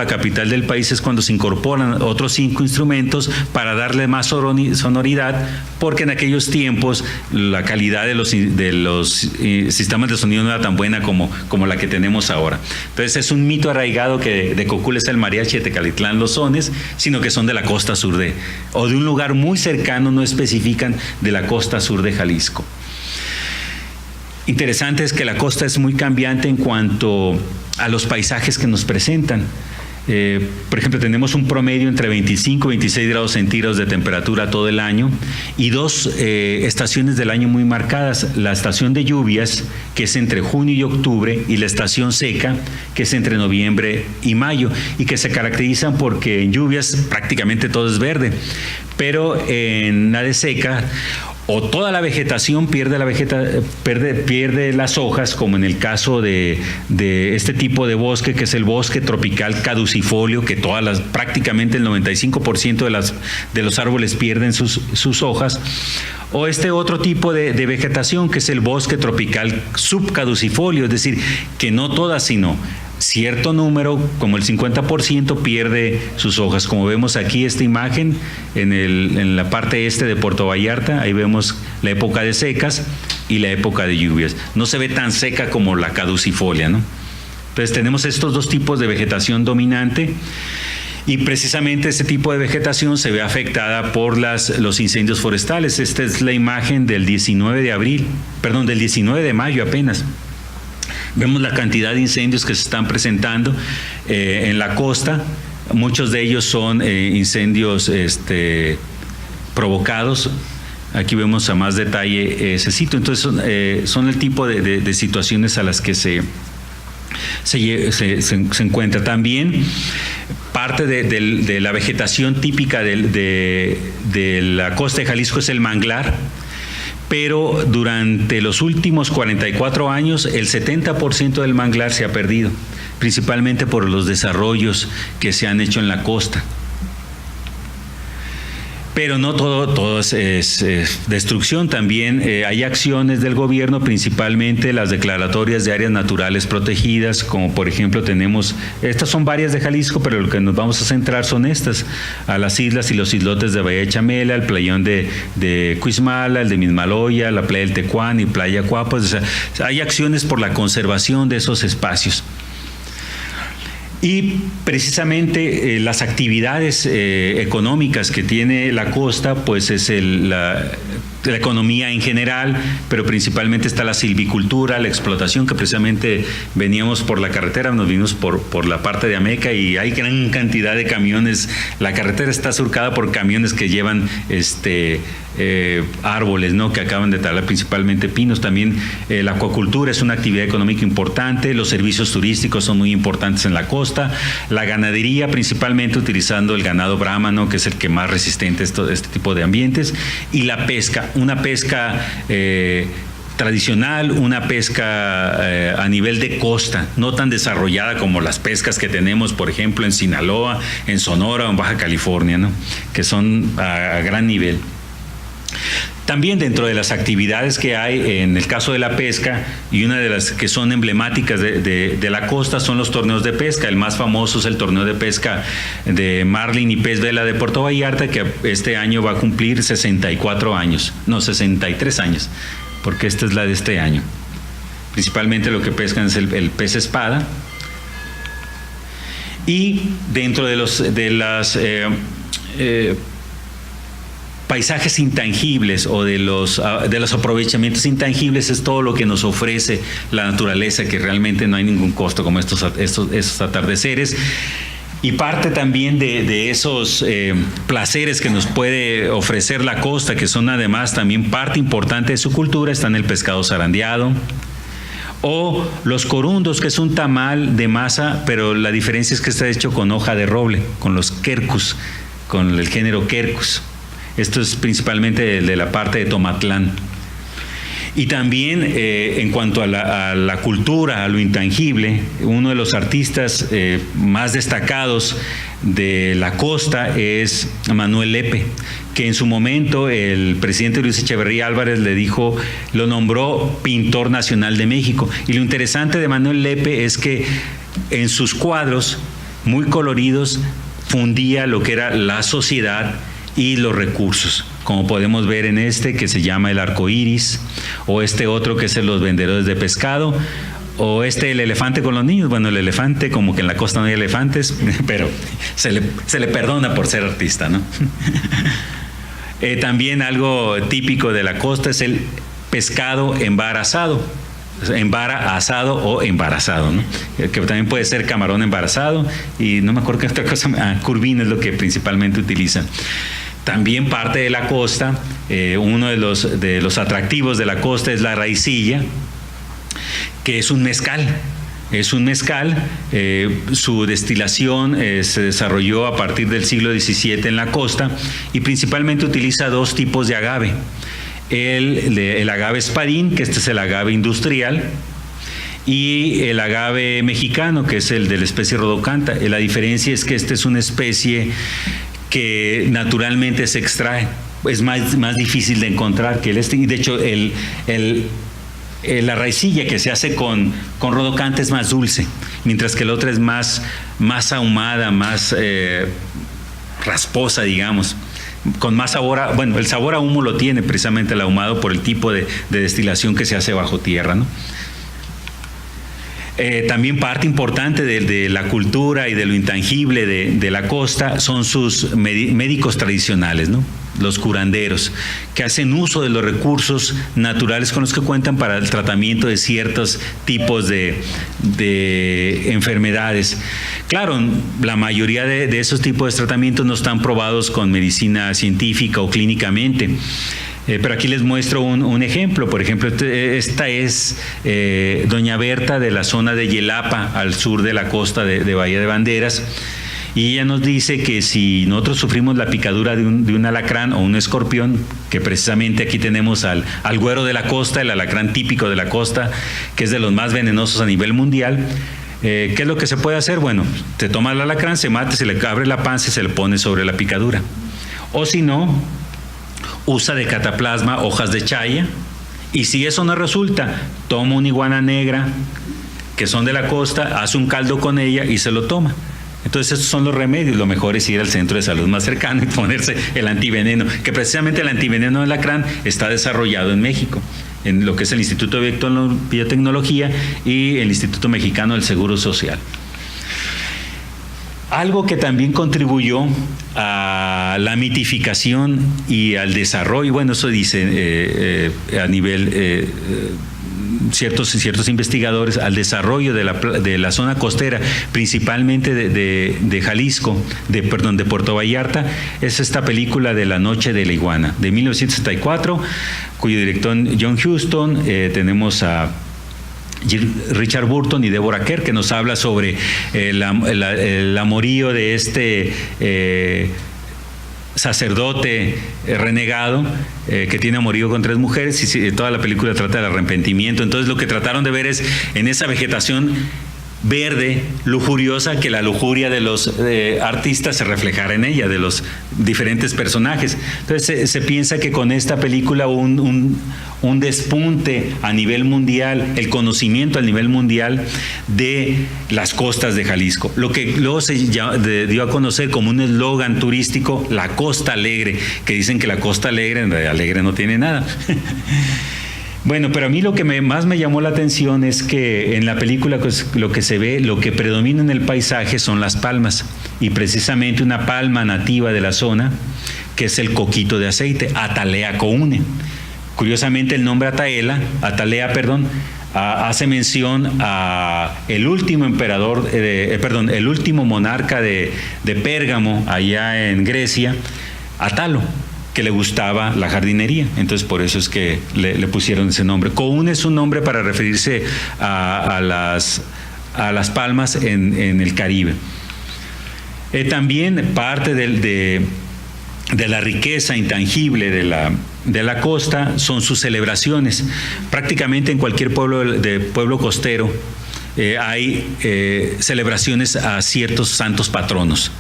capital del país es cuando se incorporan otros 5 instrumentos para darle más sonoridad, porque en aquellos tiempos la calidad de los sistemas de sonido no era tan buena como la que tenemos ahora. Entonces es un mito arraigado que de Cocula es el mariachi, de Tecalitlán los sones, sino que son de la costa sur o de un lugar muy cercano, no especifican, de la costa sur de Jalisco. Interesante es que la costa es muy cambiante en cuanto a los paisajes que nos presentan. Por ejemplo, tenemos un promedio entre 25 y 26 grados centígrados de temperatura todo el año, y 2 estaciones del año muy marcadas: la estación de lluvias, que es entre junio y octubre, y la estación seca, que es entre noviembre y mayo, y que se caracterizan porque en lluvias prácticamente todo es verde, pero en la de seca o toda la vegetación pierde las hojas, como en el caso de este tipo de bosque, que es el bosque tropical caducifolio, que prácticamente el 95% de los árboles pierden sus hojas, o este otro tipo de vegetación, que es el bosque tropical subcaducifolio, es decir, que no todas, sino cierto número, como el 50%, pierde sus hojas. Como vemos aquí esta imagen en la parte este de Puerto Vallarta, ahí vemos la época de secas y la época de lluvias. No se ve tan seca como la caducifolia, ¿no? Entonces tenemos estos 2 tipos de vegetación dominante, y precisamente este tipo de vegetación se ve afectada por los incendios forestales. Esta es la imagen del 19 de mayo apenas. Vemos la cantidad de incendios que se están presentando en la costa. Muchos de ellos son incendios provocados. Aquí vemos a más detalle ese sitio. Entonces son el tipo de situaciones a las que se encuentra. También parte de la vegetación típica de la costa de Jalisco es el manglar, pero durante los últimos 44 años el 70% del manglar se ha perdido, principalmente por los desarrollos que se han hecho en la costa. Pero no todo es destrucción. También hay acciones del gobierno, principalmente las declaratorias de áreas naturales protegidas, como por ejemplo estas son varias de Jalisco, pero lo que nos vamos a centrar son estas: a las islas y los islotes de Bahía de Chamela, el playón de Cuizmala, el de Mismaloya, la playa del Tecuán y playa Cuapas. O sea, hay acciones por la conservación de esos espacios. Y precisamente las actividades económicas que tiene la costa, pues es la economía en general, pero principalmente está la silvicultura, la explotación, que precisamente veníamos por la carretera, nos vinimos por la parte de Ameca, y hay gran cantidad de camiones. La carretera está surcada por camiones que llevan árboles, ¿no?, que acaban de talar, principalmente pinos. También la acuacultura es una actividad económica importante, los servicios turísticos son muy importantes en la costa, la ganadería, principalmente utilizando el ganado brahmano, que es el que más resistente a este tipo de ambientes, y la pesca, una pesca tradicional, una pesca a nivel de costa, no tan desarrollada como las pescas que tenemos, por ejemplo, en Sinaloa, en Sonora o en Baja California, ¿no?, que son a gran nivel. También dentro de las actividades que hay en el caso de la pesca, y una de las que son emblemáticas de la costa, son los torneos de pesca. El más famoso es el torneo de pesca de marlin y pez vela de Puerto Vallarta, que este año va a cumplir 63 años, porque esta es la de este año. Principalmente lo que pescan es el pez espada. Y dentro de las paisajes intangibles o de los aprovechamientos intangibles es todo lo que nos ofrece la naturaleza, que realmente no hay ningún costo, como esos atardeceres. Y parte también de esos placeres que nos puede ofrecer la costa, que son además también parte importante de su cultura, están el pescado zarandeado, o los corundos, que es un tamal de masa, pero la diferencia es que está hecho con hoja de roble, con los quercus, con el género quercus. Esto es principalmente de la parte de Tomatlán. Y también en cuanto a la cultura, a lo intangible, uno de los artistas más destacados de la costa es Manuel Lepe, que en su momento el presidente Luis Echeverría Álvarez lo nombró pintor nacional de México. Y lo interesante de Manuel Lepe es que en sus cuadros, muy coloridos, fundía lo que era la sociedad y los recursos, como podemos ver en este que se llama El Arco Iris, o este otro que es Los Vendedores de Pescado, o El Elefante con los Niños. Bueno, el elefante, como que en la costa no hay elefantes, pero se le perdona por ser artista, ¿no? También algo típico de la costa es el pescado en vara asado, o embarazado, ¿no? Que también puede ser camarón embarazado, y no me acuerdo qué otra cosa, curvina es lo que principalmente utilizan. También parte de la costa, uno de los atractivos de la costa es la raicilla, que es un mezcal. Es un mezcal, su destilación se desarrolló a partir del siglo XVII en la costa y principalmente utiliza dos tipos de agave. El agave espadín, que este es el agave industrial, y el agave mexicano, que es el de la especie Rhodocantha. La diferencia es que esta es una especie que naturalmente se extrae, es más difícil de encontrar que y de hecho la raicilla que se hace con Rhodocantha es más dulce, mientras que la otra es más ahumada, más rasposa, digamos, con más sabor el sabor a humo lo tiene precisamente el ahumado por el tipo de destilación que se hace bajo tierra, ¿no? También parte importante de la cultura y de lo intangible de la costa son sus médicos tradicionales, ¿no? Los curanderos, que hacen uso de los recursos naturales con los que cuentan para el tratamiento de ciertos tipos de enfermedades. Claro, la mayoría de esos tipos de tratamientos no están probados con medicina científica o clínicamente. Pero aquí les muestro un ejemplo. Por ejemplo, esta es Doña Berta, de la zona de Yelapa, al sur de la costa de Bahía de Banderas. Y ella nos dice que si nosotros sufrimos la picadura de un alacrán o un escorpión, que precisamente aquí tenemos al güero de la costa, el alacrán típico de la costa, que es de los más venenosos a nivel mundial, ¿qué es lo que se puede hacer? Bueno, se toma el alacrán, se mata, se le abre la panza y se le pone sobre la picadura. O si no, usa de cataplasma hojas de chaya, y si eso no resulta, toma una iguana negra, que son de la costa, hace un caldo con ella y se lo toma. Entonces estos son los remedios. Lo mejor es ir al centro de salud más cercano y ponerse el antiveneno, que precisamente el antiveneno del alacrán está desarrollado en México, en lo que es el Instituto de Biotecnología y el Instituto Mexicano del Seguro Social. Algo que también contribuyó a la mitificación y al desarrollo, bueno, eso dice a nivel ciertos investigadores, al desarrollo de la zona costera, principalmente de Jalisco, de Puerto Vallarta, es esta película de La Noche de la Iguana, de 1974, cuyo director John Huston. Tenemos a Richard Burton y Deborah Kerr, que nos habla sobre el amorío de este sacerdote renegado que tiene amorío con 3 mujeres, y toda la película trata del arrepentimiento. Entonces lo que trataron de ver es en esa vegetación verde, lujuriosa, que la lujuria de los artistas se reflejara en ella, de los diferentes personajes. Entonces se piensa que con esta película un despunte a nivel mundial, el conocimiento a nivel mundial de las costas de Jalisco, lo que luego se dio a conocer como un eslogan turístico, la Costa Alegre, que dicen que la Costa Alegre, en realidad alegre no tiene nada. Bueno, pero a mí lo que más me llamó la atención es que en la película, pues, lo que se ve, lo que predomina en el paisaje son las palmas, y precisamente una palma nativa de la zona que es el coquito de aceite, Atalea coune. Curiosamente el nombre Atalea, hace mención a el último emperador, el último monarca de Pérgamo, allá en Grecia, Atalo, que le gustaba la jardinería. Entonces por eso es que le pusieron ese nombre. Coune es un nombre para referirse a las palmas en el Caribe. También parte de la riqueza intangible de la costa son sus celebraciones. Prácticamente en cualquier pueblo costero hay celebraciones a ciertos santos patronos.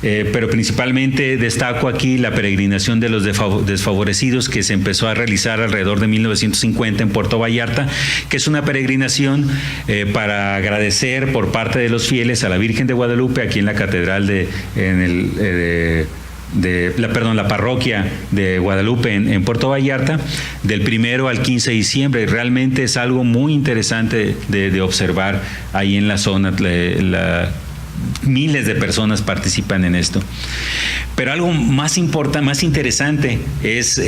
Pero principalmente destaco aquí la peregrinación de los desfavorecidos, que se empezó a realizar alrededor de 1950 en Puerto Vallarta, que es una peregrinación para agradecer por parte de los fieles a la Virgen de Guadalupe, aquí en la catedral la parroquia de Guadalupe en Puerto Vallarta, del 1 al 15 de diciembre. Y realmente es algo muy interesante de observar ahí en la zona. Miles de personas participan en esto. Pero algo más importante, más interesante es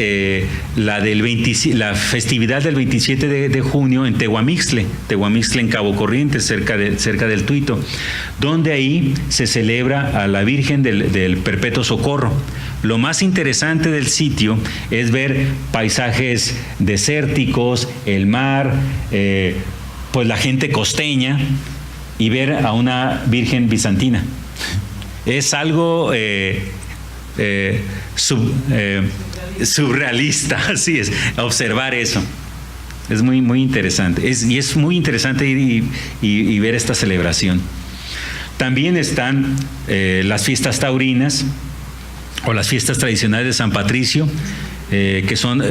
la festividad del 27 de junio en Tehuamixtle en Cabo Corrientes, cerca del Tuito, donde ahí se celebra a la Virgen del Perpetuo Socorro. Lo más interesante del sitio es ver paisajes desérticos, el mar, pues la gente costeña, y ver a una Virgen bizantina. Es algo surrealista, así es, observar eso. Es muy, muy interesante. Y es muy interesante ir y ver esta celebración. También están las fiestas taurinas o las fiestas tradicionales de San Patricio, que son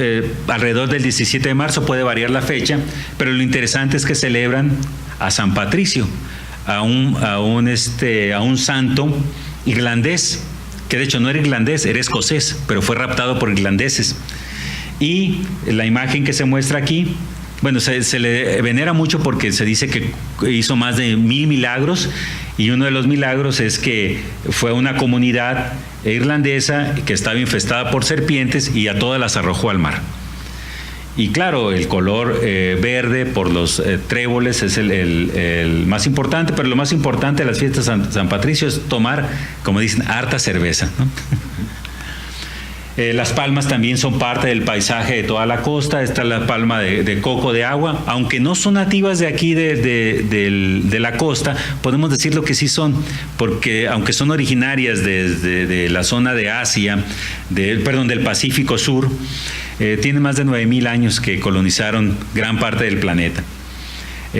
alrededor del 17 de marzo, puede variar la fecha, pero lo interesante es que celebran a San Patricio, a un santo irlandés, que de hecho no era irlandés, era escocés, pero fue raptado por irlandeses. Y la imagen que se muestra aquí, bueno, se le venera mucho porque se dice que hizo más de 1000 milagros, y uno de los milagros es que fue a una comunidad irlandesa que estaba infestada por serpientes y a todas las arrojó al mar. Y claro, el color verde por los tréboles es el más importante, pero lo más importante de las fiestas de San Patricio es tomar, como dicen, harta cerveza, ¿no? Las palmas también son parte del paisaje de toda la costa. Esta es la palma de coco de agua, aunque no son nativas de aquí de la costa, podemos decir lo que sí son, porque aunque son originarias de la zona de Asia, del Pacífico Sur, tienen más de 9000 años que colonizaron gran parte del planeta.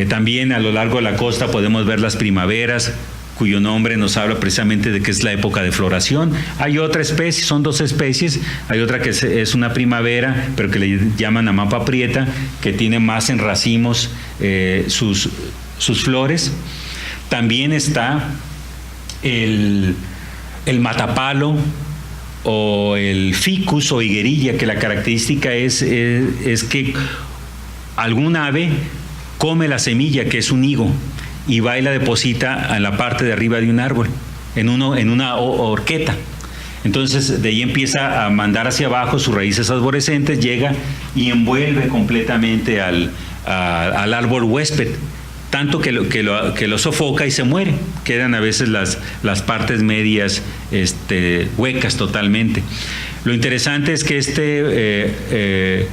También a lo largo de la costa podemos ver las primaveras, cuyo nombre nos habla precisamente de que es la época de floración. Hay otra especie, son 2 especies, hay otra que es una primavera, pero que le llaman amapa prieta, que tiene más en racimos sus flores. También está el matapalo o el ficus o higuerilla, que la característica es que algún ave come la semilla, que es un higo, y va y la deposita en la parte de arriba de un árbol, en una horqueta. Entonces de ahí empieza a mandar hacia abajo sus raíces arborescentes, llega y envuelve completamente al árbol huésped, tanto que lo sofoca y se muere. Quedan a veces las partes medias huecas totalmente. Lo interesante es que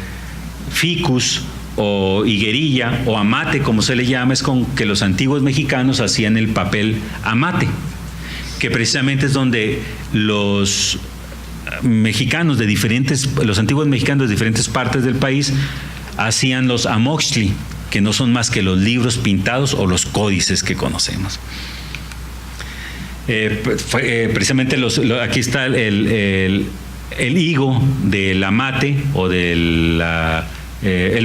ficus o higuerilla o amate, como se le llama, es con que los antiguos mexicanos hacían el papel amate, que precisamente es donde los antiguos mexicanos de diferentes partes del país hacían los amoxtli, que no son más que los libros pintados o los códices que conocemos. Precisamente aquí está el higo del amate o el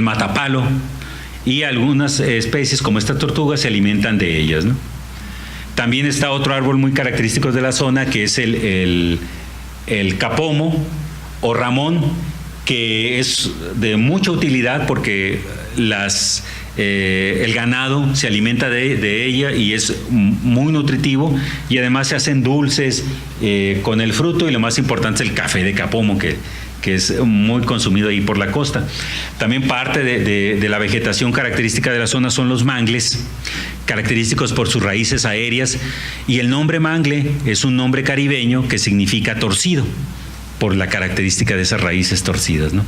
matapalo, y algunas especies como esta tortuga se alimentan de ellas, ¿no? También está otro árbol muy característico de la zona, que es el capomo o ramón, que es de mucha utilidad porque el ganado se alimenta de ella y es muy nutritivo, y además se hacen dulces con el fruto, y lo más importante es el café de Capomo, que es muy consumido ahí por la costa. También parte de la vegetación característica de la zona son los mangles, característicos por sus raíces aéreas, y el nombre mangle es un nombre caribeño que significa torcido, por la característica de esas raíces torcidas, ¿no?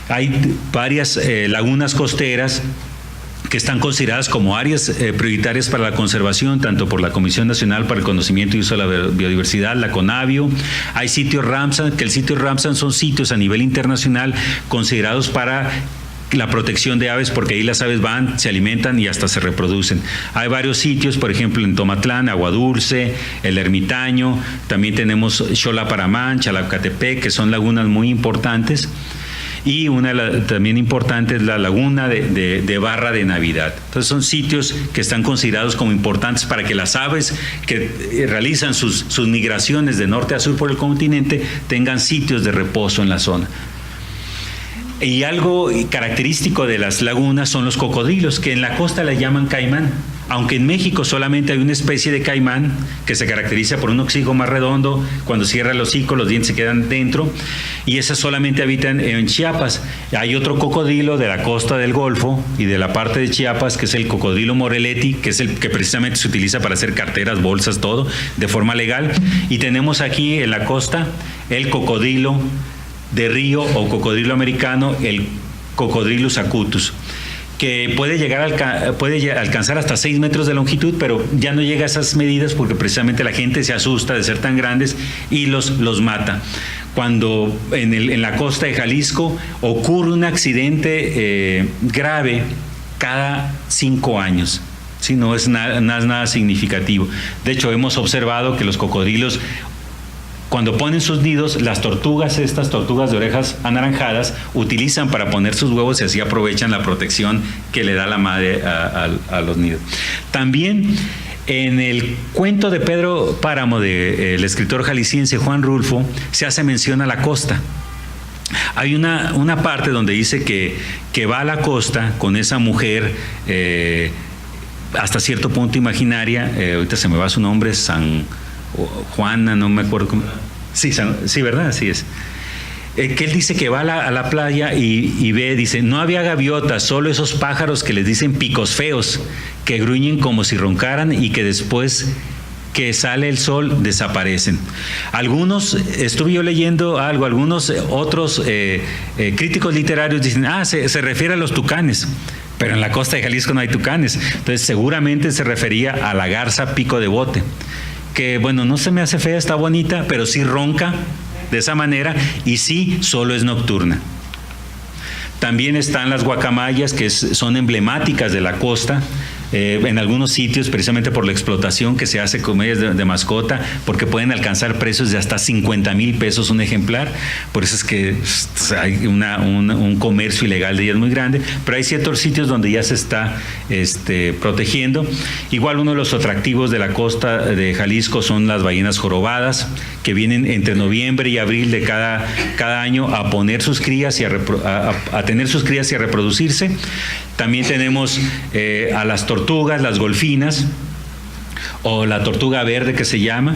Hay varias lagunas costeras que están consideradas como áreas prioritarias para la conservación, tanto por la Comisión Nacional para el Conocimiento y Uso de la Biodiversidad, la CONABIO. Hay sitios Ramsar, que el sitio Ramsar son sitios a nivel internacional considerados para la protección de aves, porque ahí las aves van, se alimentan y hasta se reproducen. Hay varios sitios, por ejemplo en Tomatlán, Agua Dulce, El Ermitaño, también tenemos Xolaparamán, Chalacatepec, que son lagunas muy importantes. Y una también importante es la laguna de Barra de Navidad. Entonces son sitios que están considerados como importantes para que las aves que realizan sus migraciones de norte a sur por el continente tengan sitios de reposo en la zona. Y algo característico de las lagunas son los cocodrilos, que en la costa le llaman caimán, aunque en México solamente hay una especie de caimán que se caracteriza por un hocico más redondo. Cuando cierra el hocico, los dientes se quedan dentro, y esas solamente habitan en Chiapas. Hay otro cocodrilo de la costa del Golfo y de la parte de Chiapas, que es el cocodrilo Morelletti, que es el que precisamente se utiliza para hacer carteras, bolsas, todo, de forma legal. Y tenemos aquí en la costa el cocodrilo de río o cocodrilo americano, el Cocodrilus acutus, que puede alcanzar hasta 6 metros de longitud, pero ya no llega a esas medidas porque precisamente la gente se asusta de ser tan grandes y los mata. Cuando en la costa de Jalisco ocurre un accidente grave cada 5 años. Sí, no es nada significativo. De hecho, hemos observado que los cocodrilos, cuando ponen sus nidos, las tortugas, estas tortugas de orejas anaranjadas, utilizan para poner sus huevos y así aprovechan la protección que le da la madre a los nidos. También en el cuento de Pedro Páramo del escritor jalisciense Juan Rulfo se hace mención a la costa. Hay una parte donde dice que va a la costa con esa mujer hasta cierto punto imaginaria, ahorita se me va su nombre, Juana, no me acuerdo cómo. Sí, ¿verdad? Así es. Que él dice que va a la playa y ve, dice, no había gaviotas, solo esos pájaros que les dicen picos feos, que gruñen como si roncaran y que después que sale el sol desaparecen. Algunos, estuve yo leyendo algo, algunos otros críticos literarios dicen, se refiere a los tucanes. Pero en la costa de Jalisco no hay tucanes. Entonces seguramente se refería a la garza pico de bote, que bueno, no se me hace fea, está bonita, pero sí ronca de esa manera y sí solo es nocturna. También están las guacamayas, que son emblemáticas de la costa, en algunos sitios precisamente por la explotación que se hace con ellas de mascota, porque pueden alcanzar precios de hasta 50,000 pesos un ejemplar. Por eso es que hay un comercio ilegal de ellas muy grande, pero hay ciertos sitios donde ya se está protegiendo. Igual uno de los atractivos de la costa de Jalisco son las ballenas jorobadas, que vienen entre noviembre y abril de cada año a poner sus crías y a tener sus crías y a reproducirse. También tenemos a las tortugas, las golfinas, o la tortuga verde que se llama,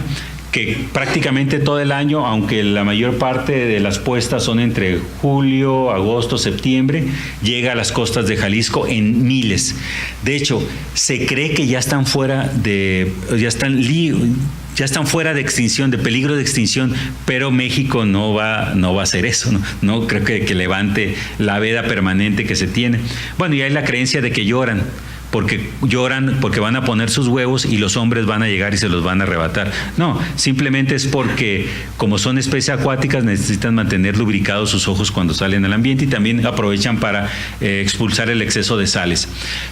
que prácticamente todo el año, aunque la mayor parte de las puestas son entre julio, agosto, septiembre, llega a las costas de Jalisco en miles. De hecho, se cree que ya están fuera de extinción, de peligro de extinción, pero México no va a hacer eso, no creo que levante la veda permanente que se tiene. Bueno, y hay la creencia de que lloran porque van a poner sus huevos y los hombres van a llegar y se los van a arrebatar. No, simplemente es porque como son especies acuáticas necesitan mantener lubricados sus ojos cuando salen al ambiente, y también aprovechan para expulsar el exceso de sales.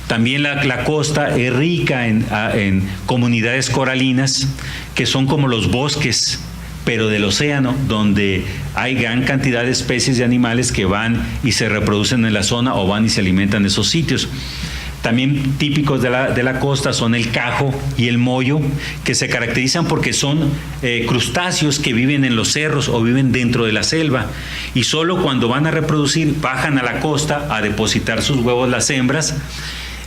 También la costa es rica en comunidades coralinas, que son como los bosques, pero del océano, donde hay gran cantidad de especies de animales que van y se reproducen en la zona o van y se alimentan en esos sitios. También típicos de la costa son el cajo y el moyo, que se caracterizan porque son crustáceos que viven en los cerros o viven dentro de la selva, y solo cuando van a reproducir bajan a la costa a depositar sus huevos las hembras,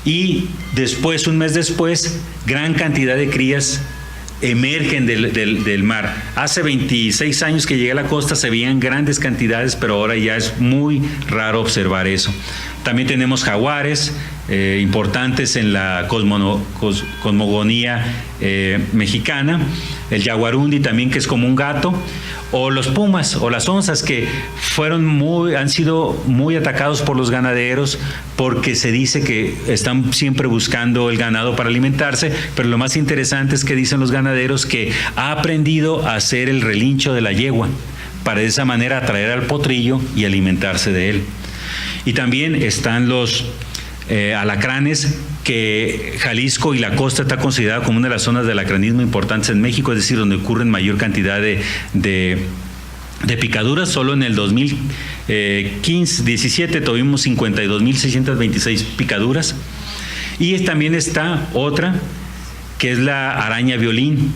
y después, un mes después, gran cantidad de crías emergen del mar. Hace 26 años que llegué a la costa se veían grandes cantidades, pero ahora ya es muy raro observar eso. También tenemos jaguares importantes en la cosmogonía mexicana, el yaguarundi también, que es como un gato, o los pumas o las onzas, que han sido muy atacados por los ganaderos porque se dice que están siempre buscando el ganado para alimentarse, pero lo más interesante es que dicen los ganaderos que ha aprendido a hacer el relincho de la yegua para de esa manera atraer al potrillo y alimentarse de él. Y también están los alacranes, que Jalisco y la costa está considerada como una de las zonas de alacranismo importantes en México, es decir, donde ocurren mayor cantidad de picaduras. Solo en el 2015-17 tuvimos 52.626 picaduras. Y también está otra, que es la araña violín,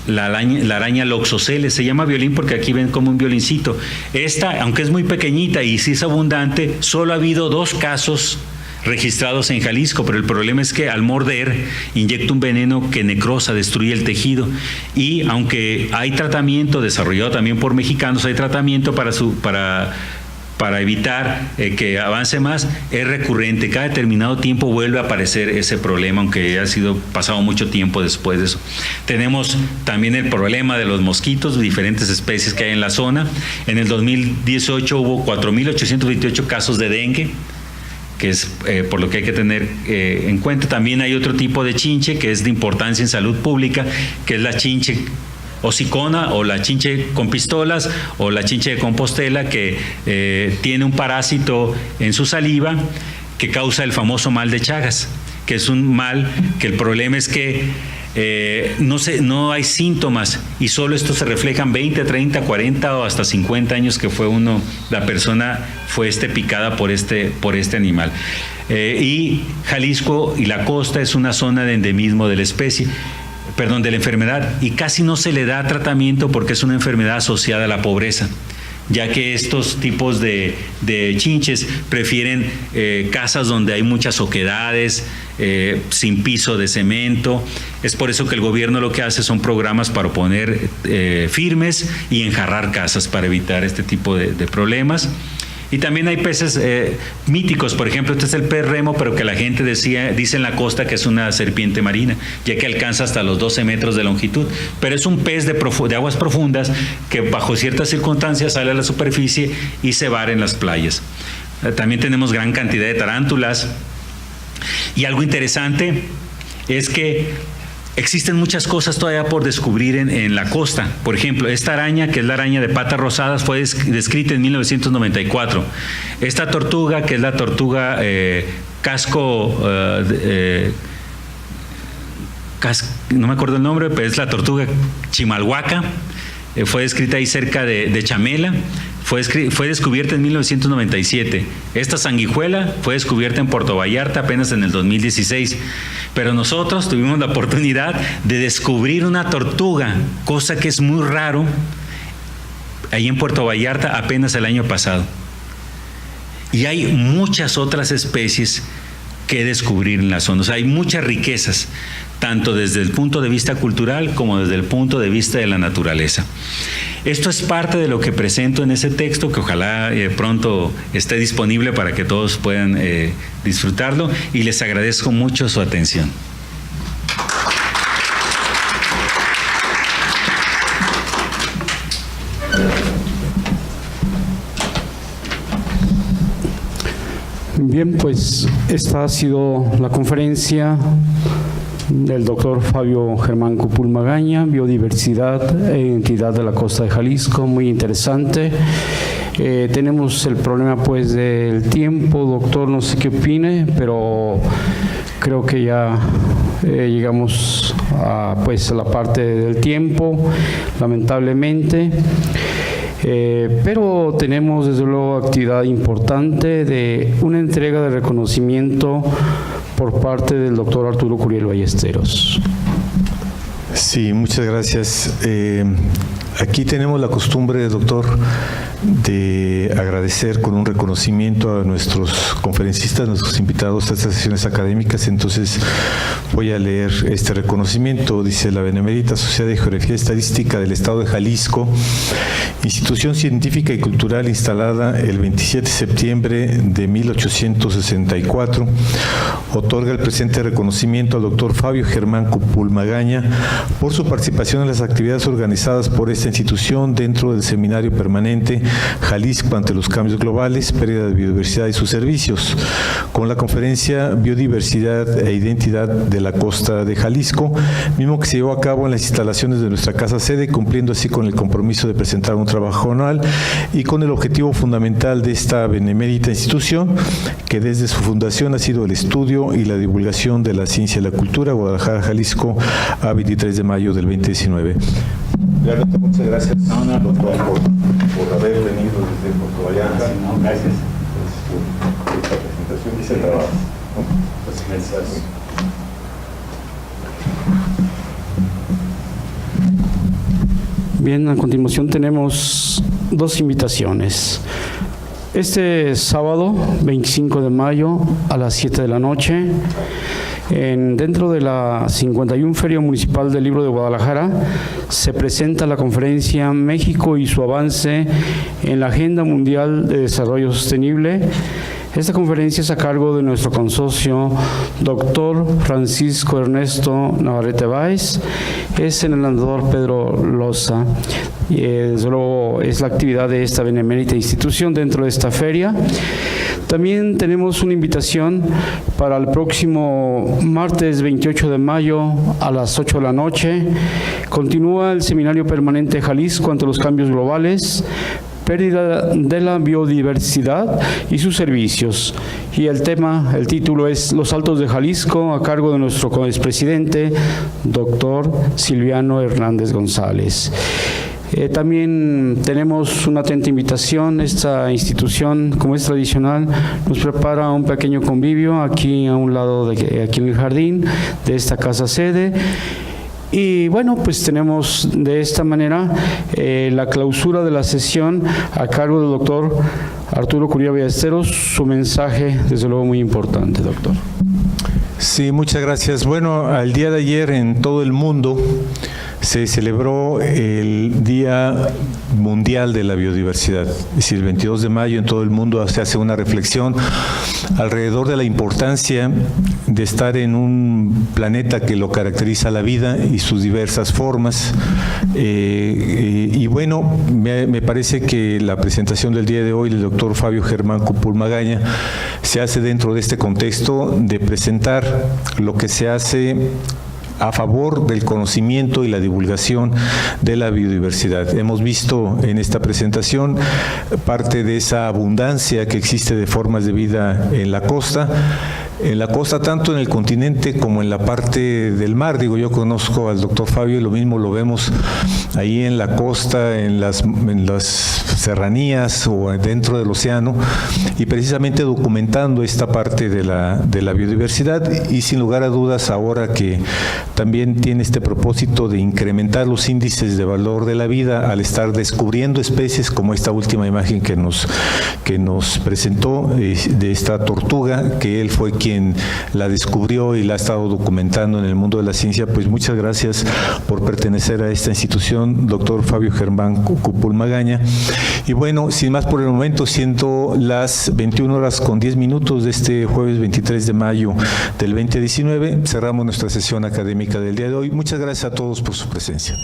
la araña Loxosceles. Se llama violín porque aquí ven como un violincito. Esta, aunque es muy pequeñita y sí es abundante, solo ha habido 2 casos registrados en Jalisco, pero el problema es que al morder inyecta un veneno que necrosa, destruye el tejido, y aunque hay tratamiento desarrollado también por mexicanos, hay tratamiento para evitar que avance más, es recurrente. Cada determinado tiempo vuelve a aparecer ese problema, aunque ha sido pasado mucho tiempo después de eso. Tenemos también el problema de los mosquitos, diferentes especies que hay en la zona. En el 2018 hubo 4.828 casos de dengue, que es por lo que hay que tener en cuenta. También hay otro tipo de chinche que es de importancia en salud pública, que es la chinche hocicona o la chinche con pistolas o la chinche de Compostela, que tiene un parásito en su saliva que causa el famoso mal de Chagas, que es un mal que el problema es que no hay síntomas, y solo esto se reflejan 20, 30, 40 o hasta 50 años que la persona fue picada por este animal. Y Jalisco y la costa es una zona de endemismo de la enfermedad, y casi no se le da tratamiento porque es una enfermedad asociada a la pobreza, ya que estos tipos de chinches prefieren casas donde hay muchas oquedades, sin piso de cemento. Es por eso que el gobierno lo que hace son programas para poner firmes y enjarrar casas para evitar este tipo de problemas. Y también hay peces míticos, por ejemplo, este es el pez remo, pero que la gente dice en la costa que es una serpiente marina, ya que alcanza hasta los 12 metros de longitud, pero es un pez de aguas profundas que bajo ciertas circunstancias sale a la superficie y se vara en las playas. También tenemos gran cantidad de tarántulas, y algo interesante es que existen muchas cosas todavía por descubrir en la costa. Por ejemplo, esta araña, que es la araña de patas rosadas, fue descrita en 1994. Esta tortuga, que es la tortuga no me acuerdo el nombre, pero es la tortuga chimalhuaca, fue descrita ahí cerca de Chamela. Fue descubierta en 1997. Esta sanguijuela fue descubierta en Puerto Vallarta apenas en el 2016. Pero nosotros tuvimos la oportunidad de descubrir una tortuga, cosa que es muy raro, ahí en Puerto Vallarta apenas el año pasado. Y hay muchas otras especies que descubrir en la zona. O sea, hay muchas riquezas, tanto desde el punto de vista cultural como desde el punto de vista de la naturaleza. Esto es parte de lo que presento en ese texto, que ojalá pronto esté disponible para que todos puedan disfrutarlo, y les agradezco mucho su atención. Bien, pues esta ha sido la conferencia del doctor Fabio Germán Copul Magaña, Biodiversidad e Identidad de la Costa de Jalisco, muy interesante. Tenemos el problema pues del tiempo, doctor, no sé qué opine, pero creo que ya llegamos a la parte del tiempo, lamentablemente. Pero tenemos desde luego actividad importante de una entrega de reconocimiento por parte del doctor Arturo Curiel Ballesteros. Sí, muchas gracias. Aquí tenemos la costumbre, doctor, de agradecer con un reconocimiento a nuestros conferencistas, nuestros invitados a estas sesiones académicas. Entonces voy a leer este reconocimiento. Dice: la Benemérita Sociedad de Geografía y Estadística del Estado de Jalisco, institución científica y cultural instalada el 27 de septiembre de 1864, otorga el presente reconocimiento al doctor Fabio Germán Cupul Magaña por su participación en las actividades organizadas por esta institución dentro del Seminario Permanente Jalisco ante los cambios globales, pérdida de biodiversidad y sus servicios, con la conferencia Biodiversidad e Identidad de la Costa de Jalisco, mismo que se llevó a cabo en las instalaciones de nuestra casa sede, cumpliendo así con el compromiso de presentar un trabajo anual y con el objetivo fundamental de esta benemérita institución, que desde su fundación ha sido el estudio y la divulgación de la ciencia y la cultura. Guadalajara, Jalisco, a 23 de mayo del 2019. Realmente muchas gracias, doctor, por haber venido desde Puerto Vallarta. Gracias. Esta presentación y ese trabajo. Gracias. Bien, a continuación tenemos dos invitaciones. Este sábado, 25 de mayo, a las 7 de la noche, dentro de la 51 Feria Municipal del Libro de Guadalajara, se presenta la conferencia México y su avance en la Agenda Mundial de Desarrollo Sostenible. Esta conferencia es a cargo de nuestro consocio, doctor Francisco Ernesto Navarrete Báez, es en el andador Pedro Loza. Desde luego es la actividad de esta benemérita institución dentro de esta feria. También tenemos una invitación para el próximo martes 28 de mayo a las 8 de la noche. Continúa el Seminario Permanente Jalisco ante los cambios globales, pérdida de la biodiversidad y sus servicios. Y el título es Los Altos de Jalisco, a cargo de nuestro expresidente, doctor Silviano Hernández González. También tenemos una atenta invitación. Esta institución, como es tradicional, nos prepara un pequeño convivio aquí a un lado, aquí en el jardín de esta casa sede. Y bueno, pues tenemos de esta manera la clausura de la sesión a cargo del doctor Arturo Curiel Ballesteros. Su mensaje, desde luego, muy importante, doctor. Sí, muchas gracias. Bueno, al día de ayer en todo el mundo se celebró el Día Mundial de la Biodiversidad. Es decir, el 22 de mayo en todo el mundo se hace una reflexión alrededor de la importancia de estar en un planeta que lo caracteriza la vida y sus diversas formas. Y bueno, me parece que la presentación del día de hoy del doctor Fabio Germán Cupul Magaña se hace dentro de este contexto de presentar lo que se hace a favor del conocimiento y la divulgación de la biodiversidad. Hemos visto en esta presentación parte de esa abundancia que existe de formas de vida en la costa, tanto en el continente como en la parte del mar. Digo, yo conozco al doctor Fabio y lo mismo lo vemos ahí en la costa, en las serranías o dentro del océano, y precisamente documentando esta parte de la biodiversidad, y sin lugar a dudas ahora que también tiene este propósito de incrementar los índices de valor de la vida al estar descubriendo especies como esta última imagen que nos presentó de esta tortuga, que él fue quien la descubrió y la ha estado documentando en el mundo de la ciencia. Pues muchas gracias por pertenecer a esta institución, doctor Fabio Germán Cupul Magaña. Y bueno, sin más por el momento, siendo las 21:10 de este jueves 23 de mayo del 2019, cerramos nuestra sesión académica del día de hoy. Muchas gracias a todos por su presencia.